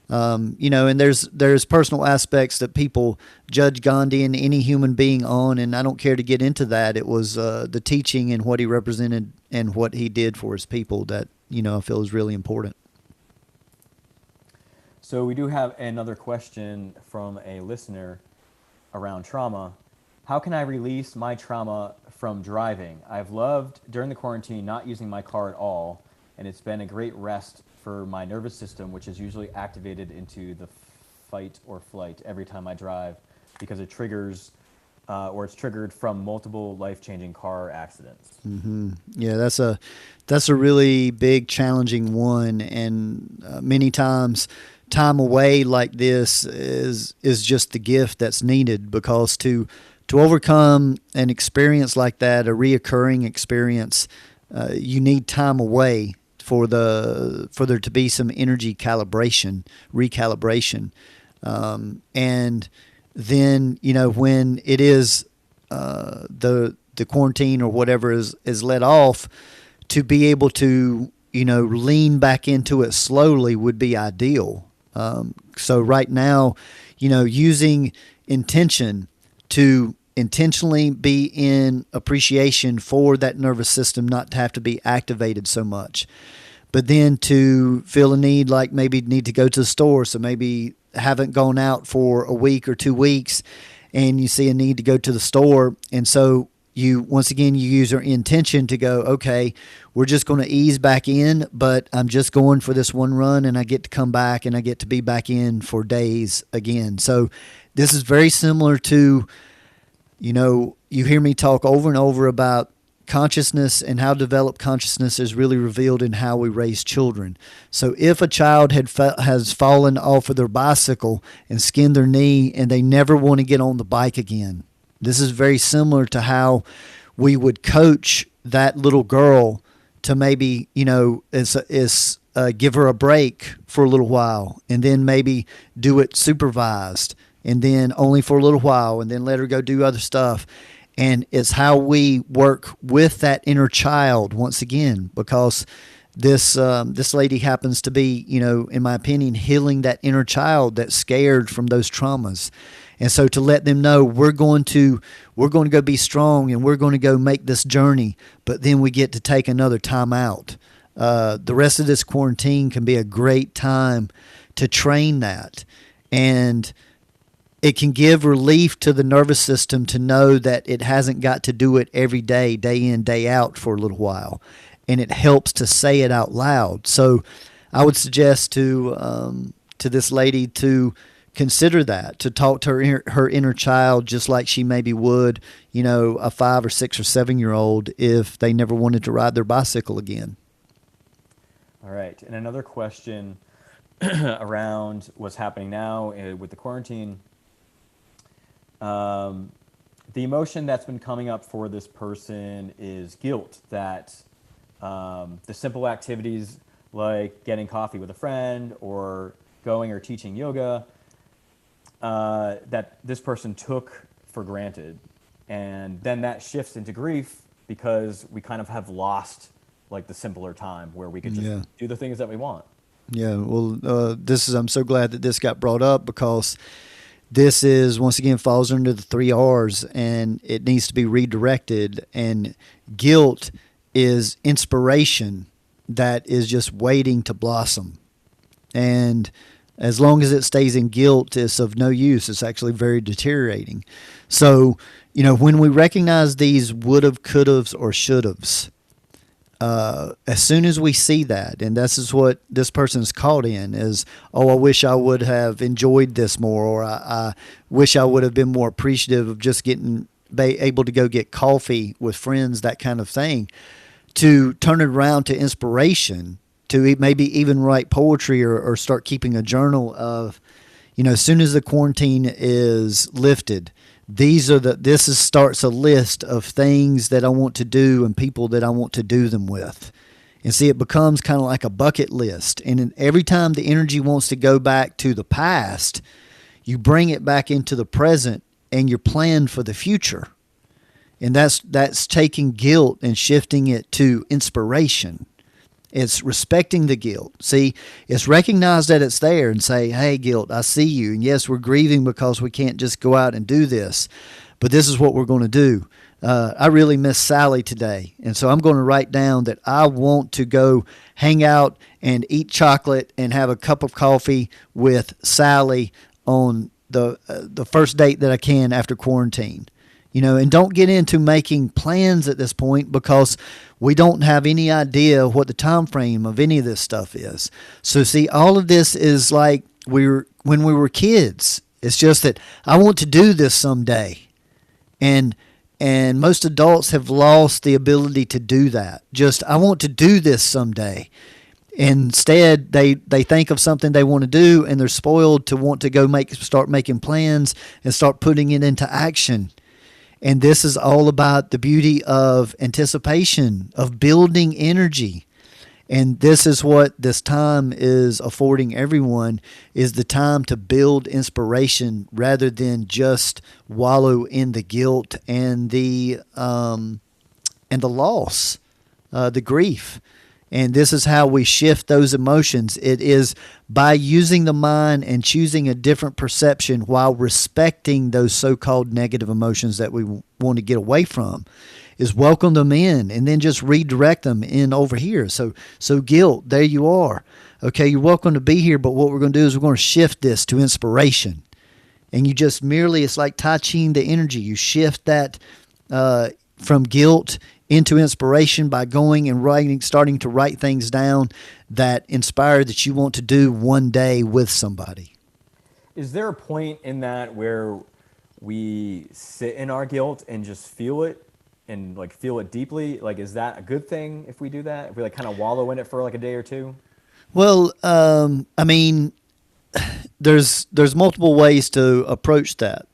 And there's personal aspects that people judge Gandhi and any human being on, and I don't care to get into that. It was the teaching and what he represented and what he did for his people that, I feel is really important. So we do have another question from a listener around trauma. How can I release my trauma from driving? I've loved, during the quarantine, not using my car at all, and it's been a great rest for my nervous system, which is usually activated into the fight or flight every time I drive because it triggers or it's triggered from multiple life-changing car accidents. Mm-hmm. Yeah, that's a really big, challenging one, and many times time away like this is just the gift that's needed, because to to overcome an experience like that, a reoccurring experience, you need time away for there to be some energy recalibration, and then when it is the quarantine or whatever is let off, to be able to lean back into it slowly would be ideal. So right now, using intention to intentionally be in appreciation for that nervous system not to have to be activated so much, but then to feel a need, like maybe need to go to the store, so maybe haven't gone out for a week or 2 weeks, and you see a need to go to the store, and so you use your intention to go, okay, we're just going to ease back in, but I'm just going for this one run, and I get to come back and I get to be back in for days again. So this is very similar to, you hear me talk over and over about consciousness and how developed consciousness is really revealed in how we raise children. So if a child has fallen off of their bicycle and skinned their knee and they never want to get on the bike again, this is very similar to how we would coach that little girl to maybe, give her a break for a little while, and then maybe do it supervised, and then only for a little while, and then let her go do other stuff. And it's how we work with that inner child once again, because this lady happens to be, in my opinion, healing that inner child that's scared from those traumas. And so to let them know we're going to go be strong, and we're going to go make this journey, but then we get to take another time out. The rest of this quarantine can be a great time to train that, and it can give relief to the nervous system to know that it hasn't got to do it every day, day in, day out for a little while, and it helps to say it out loud. So I would suggest to this lady to consider that, to talk to her inner child just like she maybe would, a 5 or 6 or 7-year-old if they never wanted to ride their bicycle again. All right. And another question around what's happening now with the quarantine. The emotion that's been coming up for this person is guilt that the simple activities like getting coffee with a friend or going or teaching yoga, that this person took for granted. And then that shifts into grief because we kind of have lost like the simpler time where we could just do the things that we want. Yeah, well, I'm so glad that this got brought up, because this is, once again, falls under the 3 R's, and it needs to be redirected. And guilt is inspiration that is just waiting to blossom. And as long as it stays in guilt, it's of no use. It's actually very deteriorating. So, when we recognize these would've, could'ves, or should'ves, as soon as we see that, and this is what this person's caught in, is, oh, I wish I would have enjoyed this more, or I wish I would have been more appreciative of just able to go get coffee with friends, that kind of thing, to turn it around to inspiration, to maybe even write poetry or start keeping a journal of, as soon as the quarantine is lifted, starts a list of things that I want to do and people that I want to do them with. And see, it becomes kind of like a bucket list. And every time the energy wants to go back to the past, you bring it back into the present and you plan for the future. And that's taking guilt and shifting it to inspiration. It's respecting the guilt. See, it's recognize that it's there and say, hey, guilt, I see you. And yes, we're grieving because we can't just go out and do this, but this is what we're going to do. I really miss Sally today. And so I'm going to write down that I want to go hang out and eat chocolate and have a cup of coffee with Sally on the first date that I can after quarantine. And don't get into making plans at this point, because we don't have any idea what the time frame of any of this stuff is. So see, all of this is like when we were kids. It's just that I want to do this someday. And most adults have lost the ability to do that. Just, I want to do this someday. Instead, they think of something they want to do, and they're spoiled to want to go start making plans and start putting it into action. And this is all about the beauty of anticipation, of building energy. And this is what this time is affording everyone, is the time to build inspiration rather than just wallow in the guilt and the loss, the grief. And this is how we shift those emotions. It is by using the mind and choosing a different perception while respecting those so-called negative emotions that we want to get away from, is welcome them in and then just redirect them in over here. So guilt, there you are. Okay, you're welcome to be here, but what we're going to do is we're going to shift this to inspiration. And you just merely, it's like Tai Chi the energy. You shift that from guilt into inspiration by going and writing, starting to write things down that inspire that you want to do one day with somebody. Is there a point in that where we sit in our guilt and just feel it and like feel it deeply? Like, is that a good thing if we do that? If we like kind of wallow in it for like a day or two? Well, I mean, there's multiple ways to approach that.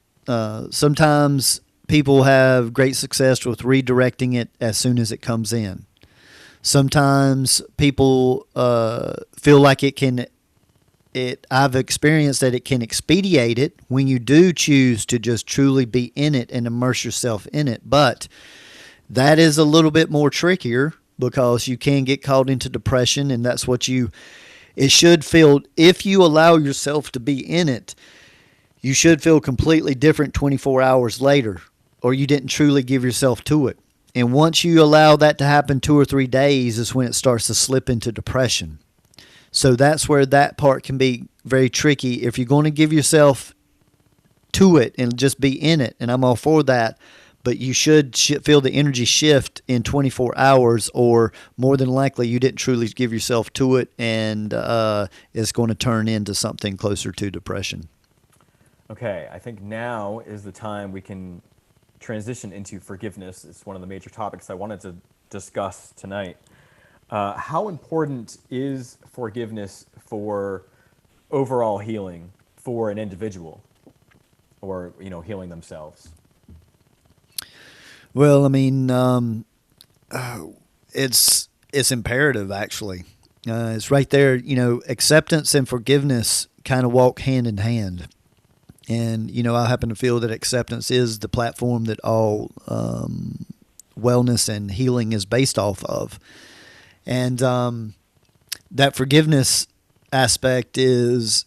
Sometimes people have great success with redirecting it as soon as it comes in. Sometimes people feel like it can. I've experienced that it can expedite it when you do choose to just truly be in it and immerse yourself in it. But that is a little bit more trickier because you can get caught into depression, and that's what it should feel. If you allow yourself to be in it, you should feel completely different 24 hours later, or you didn't truly give yourself to it. And once you allow that to happen 2 or 3 days is when it starts to slip into depression. So that's where that part can be very tricky. If you're going to give yourself to it and just be in it, and I'm all for that, but you should feel the energy shift in 24 hours, or more than likely you didn't truly give yourself to it, and it's going to turn into something closer to depression. Okay, I think now is the time we can transition into forgiveness. It's one of the major topics I wanted to discuss tonight. How important is forgiveness for overall healing for an individual, or healing themselves? Well, I mean, it's imperative actually. It's right there. Acceptance and forgiveness kind of walk hand in hand. And I happen to feel that acceptance is the platform that all wellness and healing is based off of. And that forgiveness aspect is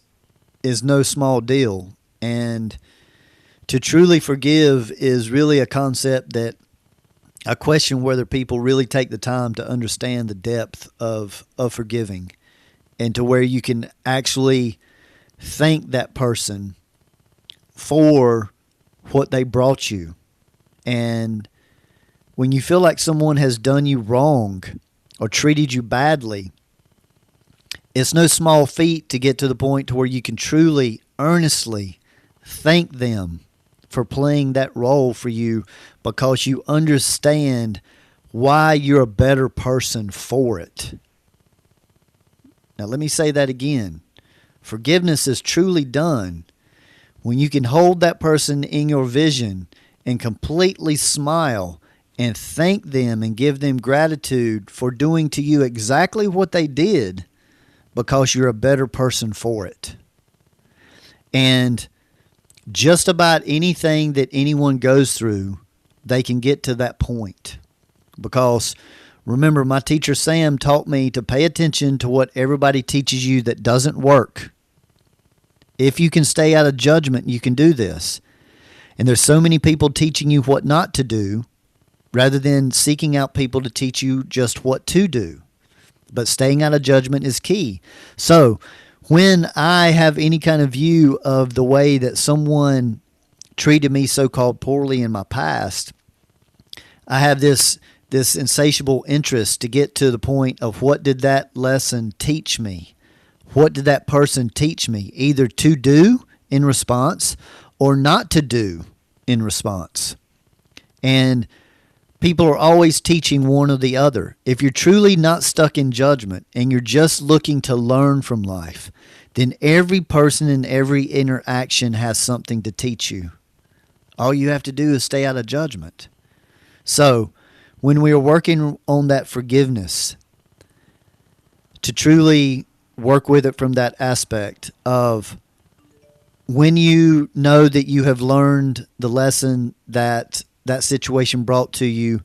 no small deal. And to truly forgive is really a concept that I question whether people really take the time to understand the depth of forgiving, and to where you can actually thank that person for what they brought you. And when you feel like someone has done you wrong or treated you badly, it's no small feat to get to the point to where you can truly, earnestly thank them for playing that role for you, because you understand why you're a better person for it. Now, let me say that again. Forgiveness is truly done when you can hold that person in your vision and completely smile and thank them and give them gratitude for doing to you exactly what they did, because you're a better person for it. And just about anything that anyone goes through, they can get to that point. Because remember, my teacher Sam taught me to pay attention to what everybody teaches you that doesn't work. If you can stay out of judgment, you can do this. And there's so many people teaching you what not to do, rather than seeking out people to teach you just what to do. But staying out of judgment is key. So when I have any kind of view of the way that someone treated me so-called poorly in my past, I have this insatiable interest to get to the point of, what did that lesson teach me? What did that person teach me? Either to do in response or not to do in response. And people are always teaching one or the other. If you're truly not stuck in judgment and you're just looking to learn from life, then every person and every interaction has something to teach you. All you have to do is stay out of judgment. So, when we are working on that forgiveness, to truly work with it from that aspect of when you know that you have learned the lesson that that situation brought to you,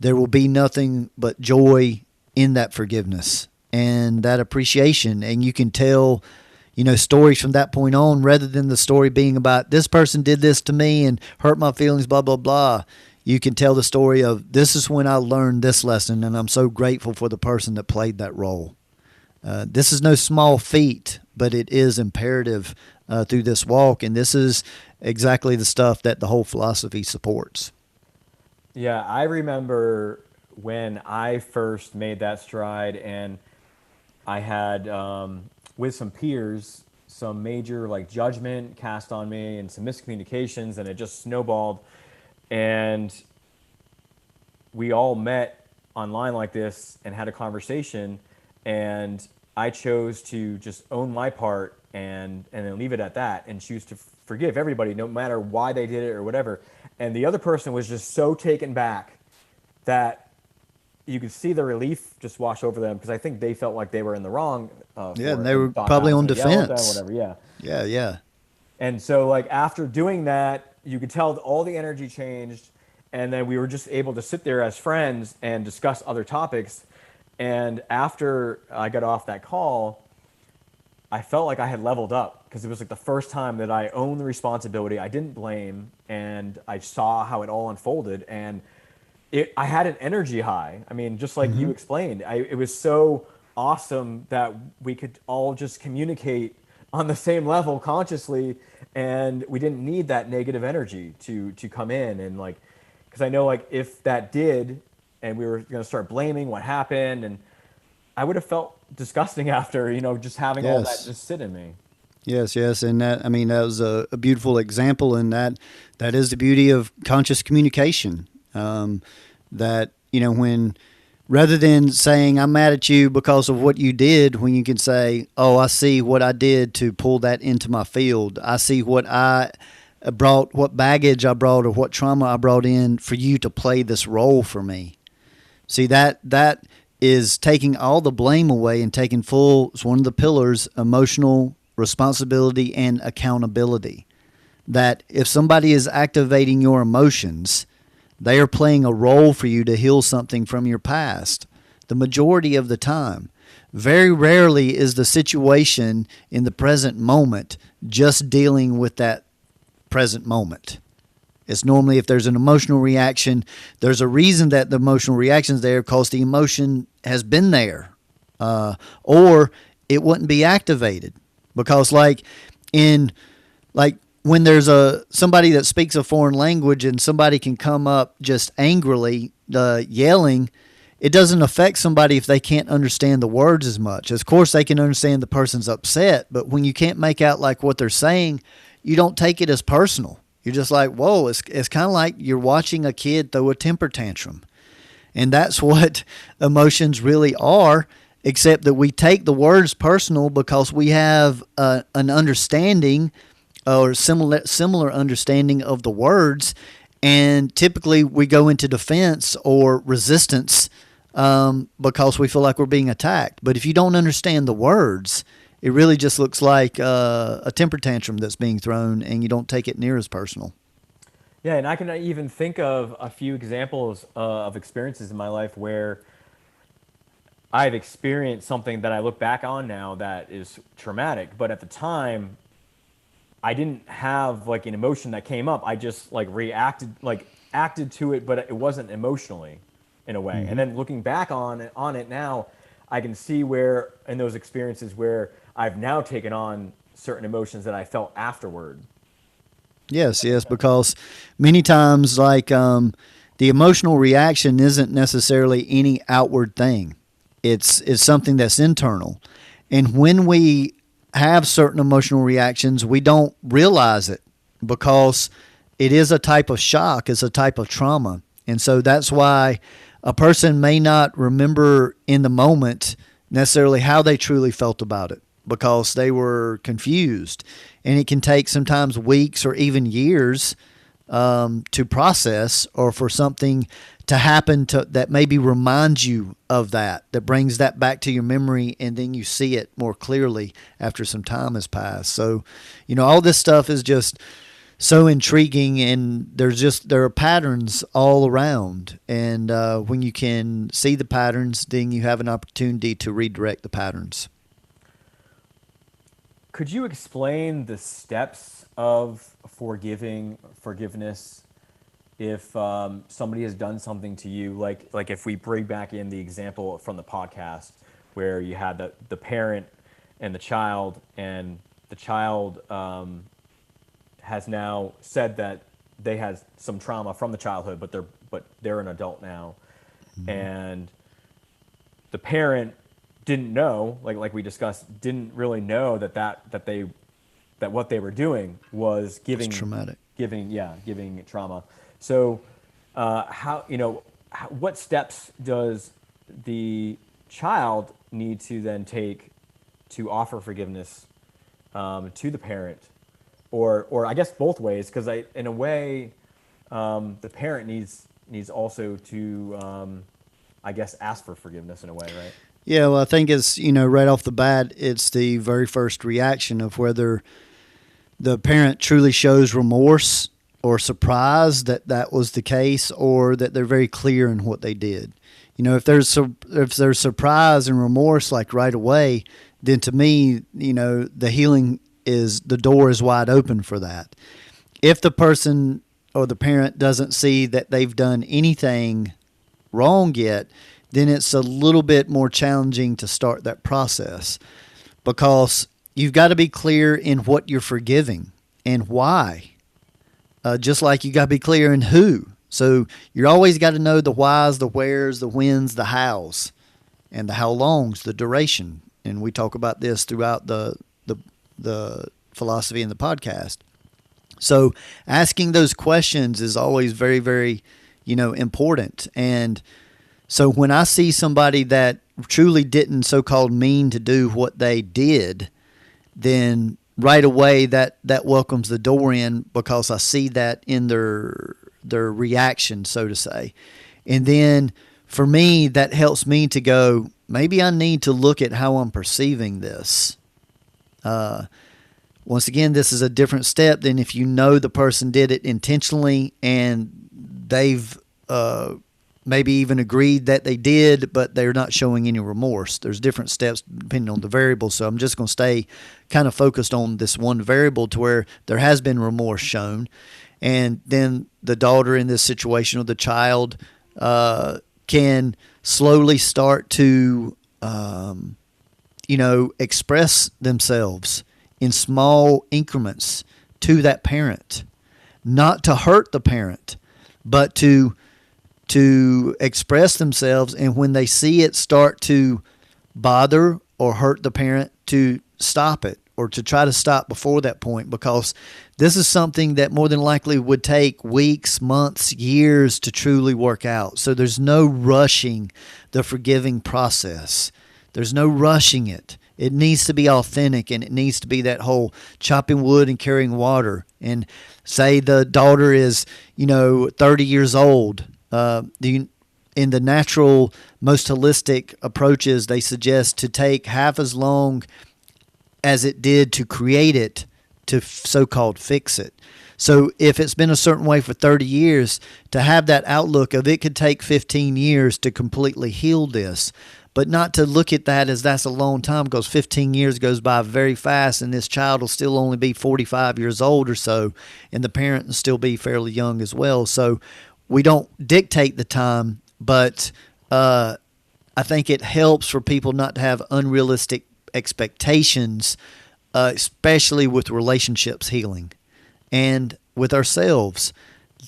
there will be nothing but joy in that forgiveness and that appreciation. And you can tell, stories from that point on rather than the story being about this person did this to me and hurt my feelings, blah, blah, blah. You can tell the story of this is when I learned this lesson, and I'm so grateful for the person that played that role. This is no small feat, but it is imperative through this walk, and this is exactly the stuff that the whole philosophy supports. Yeah, I remember when I first made that stride, and I had with some peers some major like judgment cast on me and some miscommunications, and it just snowballed. And we all met online like this and had a conversation, and I chose to just own my part and then leave it at that and choose to forgive everybody no matter why they did it or whatever. And the other person was just so taken back that you could see the relief just wash over them, because I think they felt like they were in the wrong Yeah, for and it, they were and thought I probably was on going to yell at them, defense. whatever. Yeah. Yeah, yeah. And so, like, after doing that, you could tell all the energy changed. And then we were just able to sit there as friends and discuss other topics. And after I got off that call, I felt like I had leveled up, because it was like the first time that I owned the responsibility. I didn't blame, and I saw how it all unfolded. And I had an energy high. I mean, just like you explained, it was so awesome that we could all just communicate on the same level consciously, and we didn't need that negative energy to come in. And like, because I know like if that did, and we were going to start blaming what happened, and I would have felt disgusting after, just having all that Yes. just sit in me. Yes, yes, and that was a beautiful example, and that is the beauty of conscious communication. That when rather than saying I'm mad at you because of what you did, when you can say, oh, I see what I did to pull that into my field. I see what I brought, what baggage I brought, or what trauma I brought in for you to play this role for me. See, that is taking all the blame away and taking full, it's one of the pillars, emotional responsibility and accountability. That if somebody is activating your emotions, they are playing a role for you to heal something from your past. The majority of the time. Very rarely is the situation in the present moment just dealing with that present moment. It's normally if there's an emotional reaction, there's a reason that the emotional reaction is there because the emotion has been there, or it wouldn't be activated. Because like when there's somebody that speaks a foreign language and somebody can come up just angrily yelling, it doesn't affect somebody if they can't understand the words as much. Of course, they can understand the person's upset, but when you can't make out like what they're saying, you don't take it as personal. You're just like, whoa, it's kind of like you're watching a kid throw a temper tantrum. And that's what emotions really are, except that we take the words personal because we have an understanding or similar understanding of the words, and typically we go into defense or resistance because we feel like we're being attacked. But if you don't understand the words, it really just looks like a temper tantrum that's being thrown, and you don't take it near as personal. Yeah, and I can even think of a few examples of experiences in my life where I've experienced something that I look back on now that is traumatic, but at the time I didn't have like an emotion that came up. I just like reacted, like acted to it, but it wasn't emotionally in a way. And then looking back on it now, I can see where in those experiences where I've now taken on certain emotions that I felt afterward. Yes, yes, because many times, the emotional reaction isn't necessarily any outward thing. It's something that's internal, and when we have certain emotional reactions, we don't realize it because it is a type of shock, it's a type of trauma, and so that's why a person may not remember in the moment necessarily how they truly felt about it because they were confused. And it can take sometimes weeks or even years to process, or for something to happen that maybe reminds you of that brings that back to your memory, and then you see it more clearly after some time has passed. So, all this stuff is just so intriguing, and there are patterns all around, and when you can see the patterns, then you have an opportunity to redirect the patterns. Could you explain the steps of forgiveness if somebody has done something to you, like if we bring back in the example from the podcast where you had the parent and the child has now said that they had some trauma from the childhood, but they're an adult now, and the parent didn't know, like we discussed, didn't really know that what they were doing was It's traumatic. giving trauma. So, what steps does the child need to then take to offer forgiveness to the parent, or I guess both ways, because in a way, the parent needs also to, I guess, ask for forgiveness in a way, right? Yeah, well, I think it's, right off the bat, it's the very first reaction of whether the parent truly shows remorse or surprise that that was the case, or that they're very clear in what they did. If there's surprise and remorse like right away, then to me, the door is wide open for that. If the person or the parent doesn't see that they've done anything wrong yet, then it's a little bit more challenging to start that process, because you've got to be clear in what you're forgiving and why. Just like you got to be clear in who. So you always got to know the whys, the wheres, the whens, the hows, and the how longs, the duration. And we talk about this throughout the philosophy in the podcast. So asking those questions is always very, very, important. And so when I see somebody that truly didn't so-called mean to do what they did, then right away that welcomes the door in, because I see that in their reaction, so to say. And then for me, that helps me to go, maybe I need to look at how I'm perceiving this. Once again, this is a different step than if the person did it intentionally and they've maybe even agreed that they did, but they're not showing any remorse. There's different steps depending on the variable. So I'm just going to stay kind of focused on this one variable to where there has been remorse shown. And then the daughter in this situation, or the child, can slowly start to, express themselves in small increments to that parent, not to hurt the parent, but to express themselves. And when they see it start to bother or hurt the parent, to stop it, or to try to stop before that point, because this is something that more than likely would take weeks, months, years to truly work out. So there's no rushing the forgiving process. There's no rushing it. It needs to be authentic, and it needs to be that whole chopping wood and carrying water. And say the daughter is, 30 years old. In the natural, most holistic approaches, they suggest to take half as long as it did to create it to so-called fix it. So if it's been a certain way for 30 years, to have that outlook of it could take 15 years to completely heal this, but not to look at that as that's a long time, because 15 years goes by very fast, and this child will still only be 45 years old or so, and the parent will still be fairly young as well. So we don't dictate the time, but I think it helps for people not to have unrealistic expectations, especially with relationships healing and with ourselves.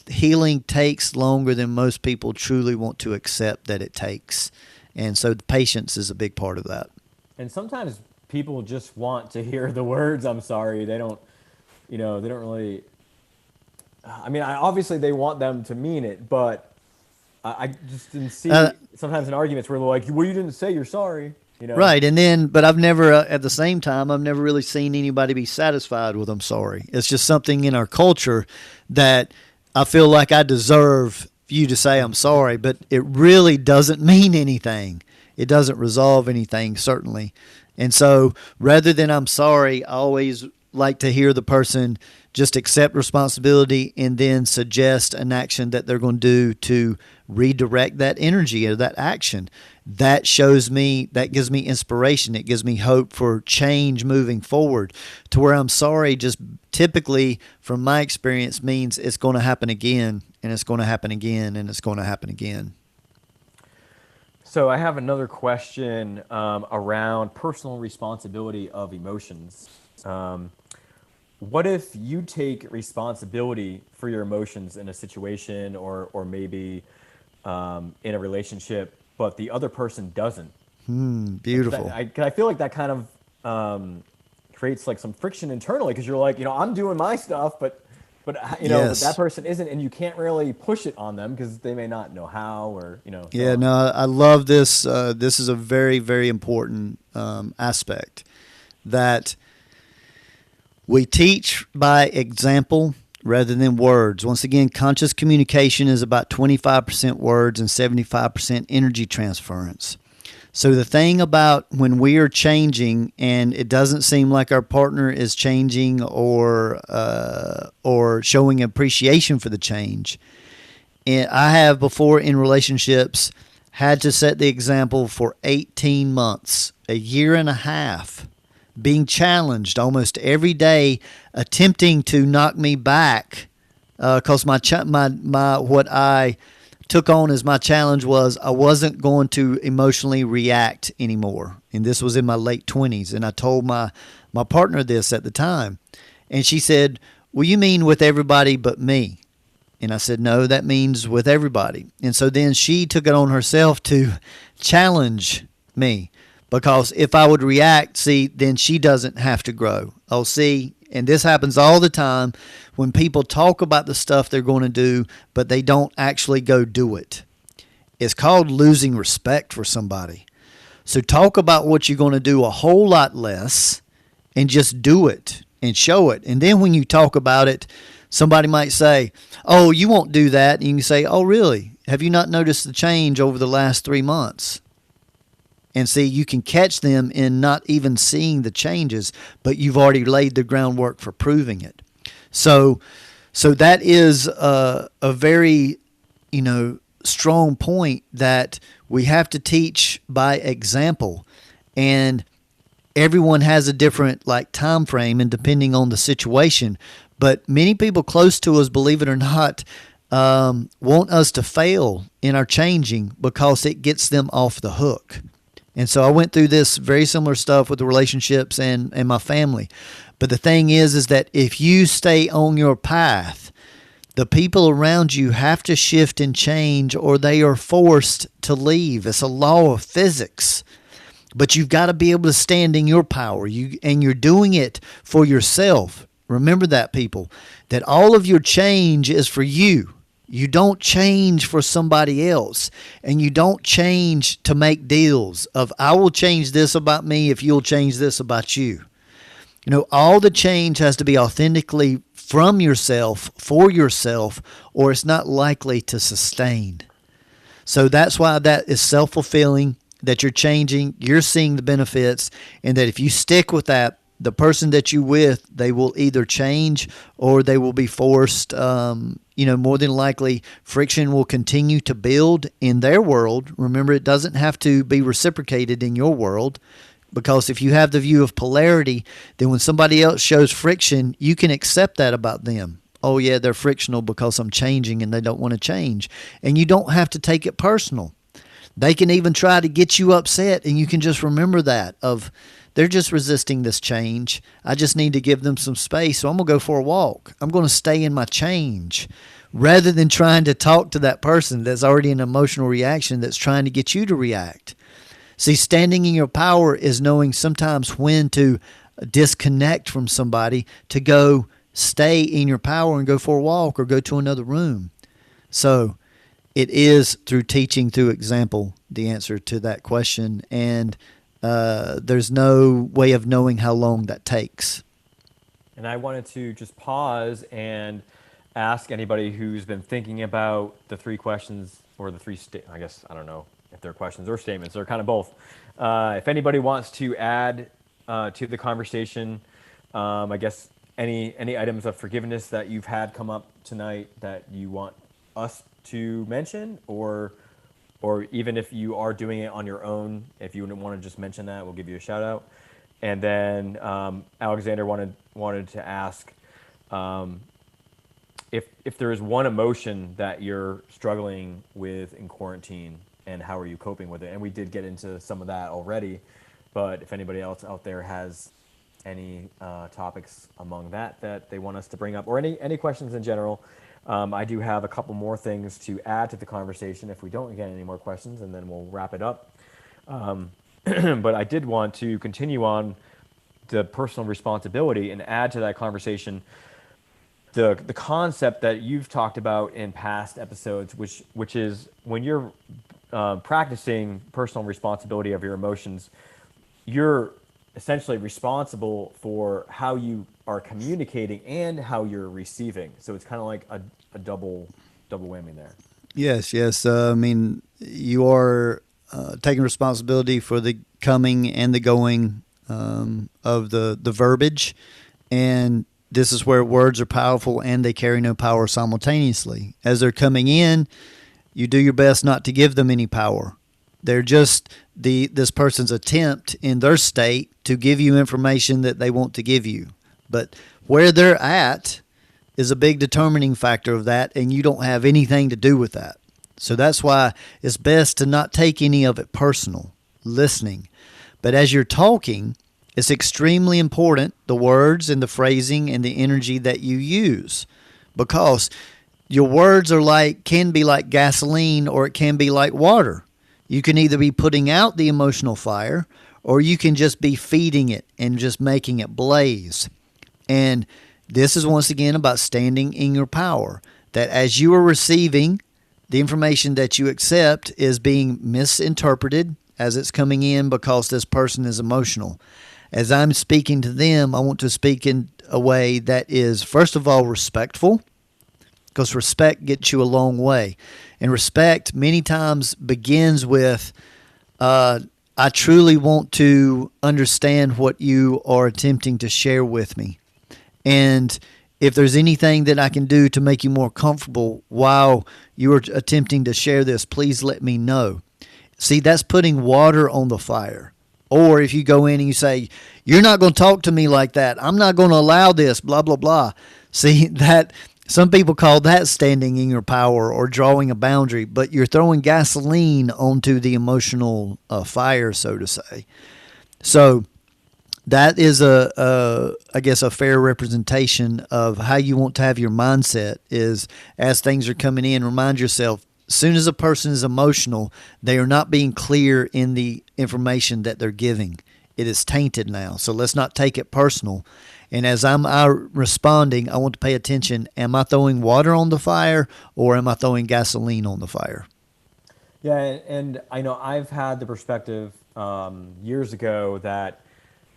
Healing takes longer than most people truly want to accept that it takes. And so the patience is a big part of that. And sometimes people just want to hear the words "I'm sorry." They don't really. I mean, obviously they want them to mean it, but I just didn't see sometimes in arguments where they're like, "Well, you didn't say you're sorry." Right. And then, but I've never, at the same time, I've never really seen anybody be satisfied with "I'm sorry." It's just something in our culture that I feel like I deserve you to say I'm sorry, but it really doesn't mean anything. It doesn't resolve anything, certainly. And so rather than I'm sorry, I always like to hear the person just accept responsibility and then suggest an action that they're going to do to redirect that energy or that action. That shows me, that gives me inspiration. It gives me hope for change moving forward. To where I'm sorry just typically, from my experience, means it's going to happen again, and it's going to happen again, and it's going to happen again. So I have another question around personal responsibility of emotions. Um, what if you take responsibility for your emotions in a situation, or maybe in a relationship, but the other person doesn't? Because Beautiful. 'cause I feel like that kind of creates like some friction internally, because you're like, I'm doing my stuff, but that Yes. person isn't, and you can't really push it on them because they may not know how, or so Yeah, on. no, I love this. This is a very, very important aspect that we teach by example rather than words. Once again, conscious communication is about 25% words and 75% energy transference. So the thing about when we are changing and it doesn't seem like our partner is changing or showing appreciation for the change, and I have before in relationships had to set the example for 18 months, a year and a half, being challenged almost every day, attempting to knock me back. Because my what I took on as my challenge was I wasn't going to emotionally react anymore, and this was in my late 20s. And I told my partner this at the time, and she said, "Well, you mean with everybody but me?" And I said, "No, that means with everybody." And so then she took it on herself to challenge me, because if I would react, see, then she doesn't have to grow. Oh, see, and this happens all the time when people talk about the stuff they're going to do, but they don't actually go do it. It's called losing respect for somebody. So talk about what you're going to do a whole lot less and just do it and show it. And then when you talk about it, somebody might say, "Oh, you won't do that." And you can say, "Oh, really? Have you not noticed the change over the last 3 months?" And see, you can catch them in not even seeing the changes, but you've already laid the groundwork for proving it. So, so that is a very, strong point that we have to teach by example, and everyone has a different like time frame and depending on the situation. But many people close to us, believe it or not, want us to fail in our changing because it gets them off the hook. And so I went through this very similar stuff with the relationships and my family. But the thing is that if you stay on your path, the people around you have to shift and change or they are forced to leave. It's a law of physics. But you've got to be able to stand in your power. And you're doing it for yourself. Remember that, people, that all of your change is for you. You don't change for somebody else, and you don't change to make deals of "I will change this about me if you'll change this about you." All the change has to be authentically from yourself, for yourself, or it's not likely to sustain. So that's why that is self-fulfilling, that you're changing, you're seeing the benefits, and that if you stick with that, the person that you with, they will either change or they will be forced. More than likely, friction will continue to build in their world. Remember, it doesn't have to be reciprocated in your world, because if you have the view of polarity, then when somebody else shows friction, you can accept that about them. Oh, yeah, they're frictional because I'm changing and they don't want to change. And you don't have to take it personal. They can even try to get you upset, and you can just remember that of they're just resisting this change. I just need to give them some space, so I'm going to go for a walk. I'm going to stay in my change rather than trying to talk to that person that's already in an emotional reaction that's trying to get you to react. See, standing in your power is knowing sometimes when to disconnect from somebody to go stay in your power and go for a walk or go to another room. So it is through teaching, through example, the answer to that question. And there's no way of knowing how long that takes. And I wanted to just pause and ask anybody who's been thinking about the three questions or the I guess, I don't know if they're questions or statements. They're kind of both. If anybody wants to add to the conversation, I guess any items of forgiveness that you've had come up tonight that you want us to mention, or even if you are doing it on your own, if you want to just mention that, we'll give you a shout out. And then Alexander wanted to ask if there is one emotion that you're struggling with in quarantine, and how are you coping with it? And we did get into some of that already, but if anybody else out there has any topics among that they want us to bring up, or any questions in general, I do have a couple more things to add to the conversation if we don't get any more questions, and then we'll wrap it up. But I did want to continue on the personal responsibility and add to that conversation the concept that you've talked about in past episodes, which is when you're practicing personal responsibility of your emotions, you're essentially responsible for how you are communicating and how you're receiving. So it's kind of like a double whammy there. Yes, yes. I mean, you are taking responsibility for the coming and the going of the verbiage, and this is where words are powerful and they carry no power simultaneously. As they're coming in, you do your best not to give them any power. They're just this person's attempt in their state to give you information that they want to give you. But where they're at is a big determining factor of that, and you don't have anything to do with that. So that's why it's best to not take any of it personal, listening. But as you're talking, it's extremely important, the words and the phrasing and the energy that you use, because your words can be like gasoline, or it can be like water. You can either be putting out the emotional fire, or you can just be feeding it and just making it blaze. And this is once again about standing in your power, that as you are receiving, the information that you accept is being misinterpreted as it's coming in because this person is emotional. As I'm speaking to them, I want to speak in a way that is, first of all, respectful, because respect gets you a long way. And respect many times begins with, I truly want to understand what you are attempting to share with me. And if there's anything that I can do to make you more comfortable while you are attempting to share this, please let me know. See, that's putting water on the fire. Or if you go in and you say, you're not going to talk to me like that, I'm not going to allow this, blah, blah, blah. See, that some people call that standing in your power or drawing a boundary, but you're throwing gasoline onto the emotional fire, so to say. So that is I guess a fair representation of how you want to have your mindset is, as things are coming in, remind yourself, as soon as a person is emotional, they are not being clear in the information that they're giving. It is tainted now. So let's not take it personal. And as I'm responding, I want to pay attention. Am I throwing water on the fire, or am I throwing gasoline on the fire? Yeah, and I know I've had the perspective years ago that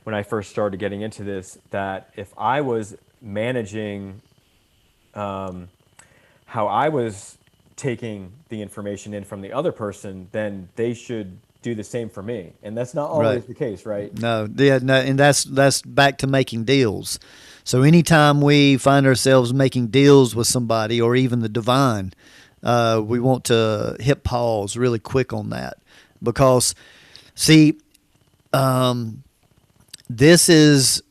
when I first started getting into this, that if I was managing how I was taking the information in from the other person, then they should do the same for me. And that's not always the case, right? No, yeah, no, and that's back to making deals. So anytime we find ourselves making deals with somebody, or even the divine, we want to hit pause really quick on that, because, see, this is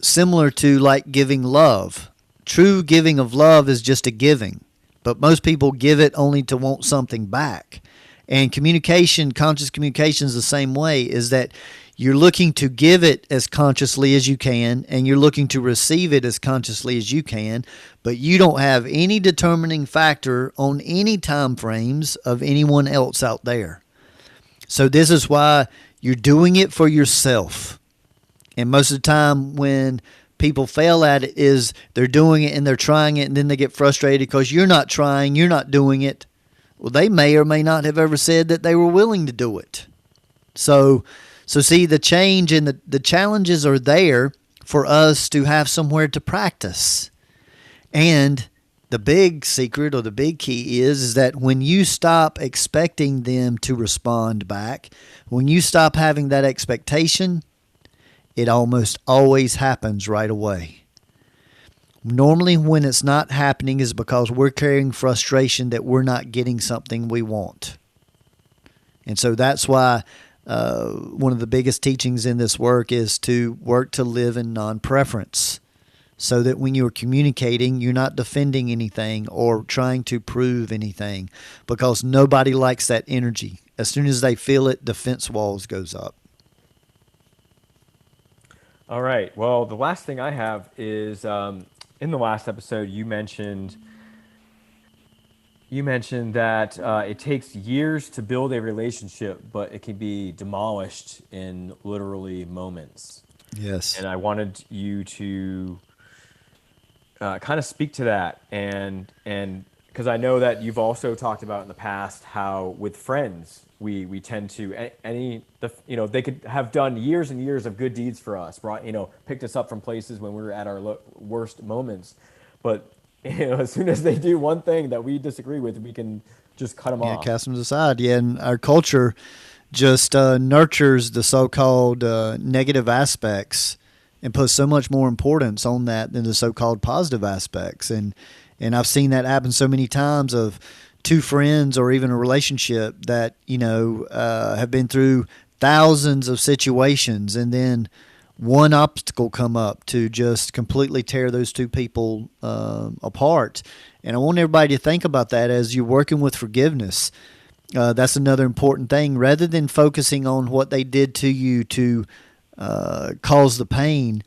similar to like giving love. True giving of love is just a giving, but most people give it only to want something back. And communication, conscious communication, is the same way, is that you're looking to give it as consciously as you can, and you're looking to receive it as consciously as you can, but you don't have any determining factor on any time frames of anyone else out there. So this is why you're doing it for yourself. And most of the time when people fail at it is they're doing it and they're trying it, and then they get frustrated because you're not trying, you're not doing it. Well, they may or may not have ever said that they were willing to do it. So see, the change and the challenges are there for us to have somewhere to practice. And the big secret or the big key is that when you stop expecting them to respond back, when you stop having that expectation, it almost always happens right away. Normally, when it's not happening, is because we're carrying frustration that we're not getting something we want. And so that's why one of the biggest teachings in this work is to work to live in non-preference, so that when you're communicating, you're not defending anything or trying to prove anything, because nobody likes that energy. As soon as they feel it, defense walls goes up. All right. Well, the last thing I have is in the last episode you mentioned that it takes years to build a relationship, but it can be demolished in literally moments. Yes. And I wanted you to kind of speak to that, and because I know that you've also talked about in the past how with friends we tend to they could have done years and years of good deeds for us, brought picked us up from places when we were at our worst moments, but as soon as they do one thing that we disagree with, we can just cut them Yeah, off. cast them aside. Yeah, and our culture just nurtures the so-called negative aspects and puts so much more importance on that than the so-called positive aspects. And I've seen that happen so many times of two friends or even a relationship that have been through thousands of situations, and then one obstacle come up to just completely tear those two people apart. And I want everybody to think about that as you're working with forgiveness. That's another important thing. Rather than focusing on what they did to you to cause the pain,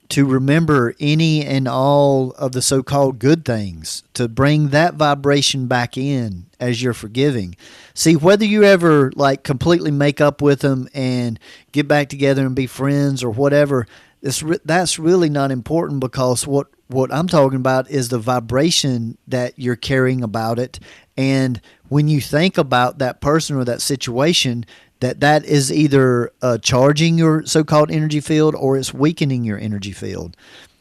to remember any and all of the so-called good things, to bring that vibration back in as you're forgiving. See, whether you ever completely make up with them and get back together and be friends or whatever, that's really not important, because what I'm talking about is the vibration that you're carrying about it. And when you think about that person or that situation, that is either charging your so-called energy field or it's weakening your energy field.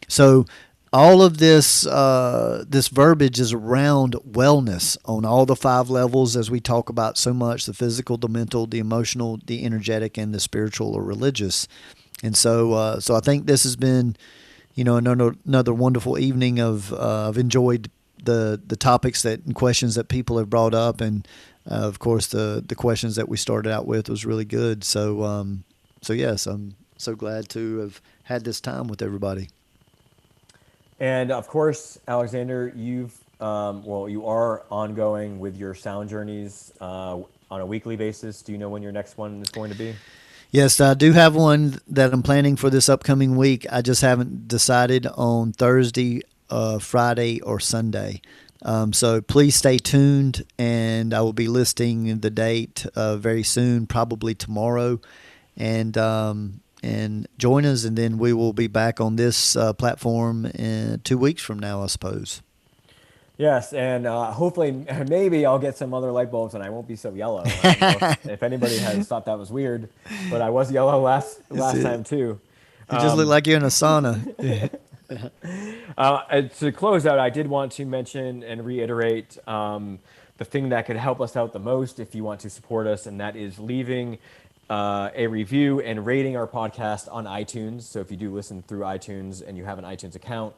So all of this verbiage is around wellness on all the 5 levels, as we talk about so much: the physical, the mental, the emotional, the energetic, and the spiritual or religious. And so I think this has been another wonderful evening of I've enjoyed the topics and questions that people have brought up, and of course the questions that we started out with was really good. So yes, I'm so glad to have had this time with everybody. And of course, Alexander, you are ongoing with your sound journeys on a weekly basis. Do you know when your next one is going to be? Yes, I do have one that I'm planning for this upcoming week. I just haven't decided on Thursday, Friday, or Sunday. So please stay tuned, and I will be listing the date very soon, probably tomorrow. And join us, and then we will be back on this platform in 2 weeks from now, I suppose. Yes, and hopefully, maybe I'll get some other light bulbs, and I won't be so yellow. I don't know if anybody has thought that was weird, but I was yellow last time too. You just look like you're in a sauna. And to close out, I did want to mention and reiterate the thing that could help us out the most if you want to support us, and that is leaving a review and rating our podcast on iTunes. So if you do listen through iTunes and you have an iTunes account,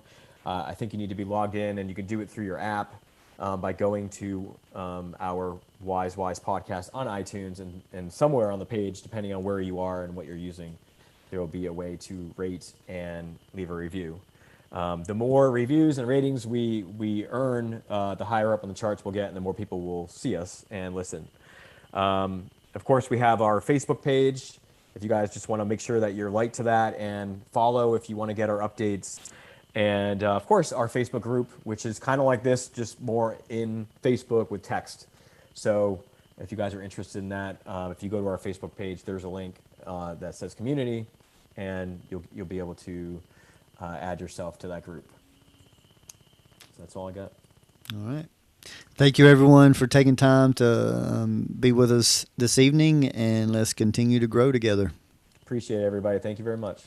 I think you need to be logged in, and you can do it through your app by going to our Wise podcast on iTunes, and somewhere on the page, depending on where you are and what you're using, there will be a way to rate and leave a review. The more reviews and ratings we earn, the higher up on the charts we'll get, and the more people will see us and listen. Of course, we have our Facebook page. If you guys just want to make sure that you're light to that and follow if you want to get our updates. And of course, our Facebook group, which is kind of like this, just more in Facebook with text. So if you guys are interested in that, if you go to our Facebook page, there's a link that says community, and you'll be able to add yourself to that group. So that's all I got. All right. Thank you, everyone, for taking time to be with us this evening, and let's continue to grow together. Appreciate it, everybody. Thank you very much.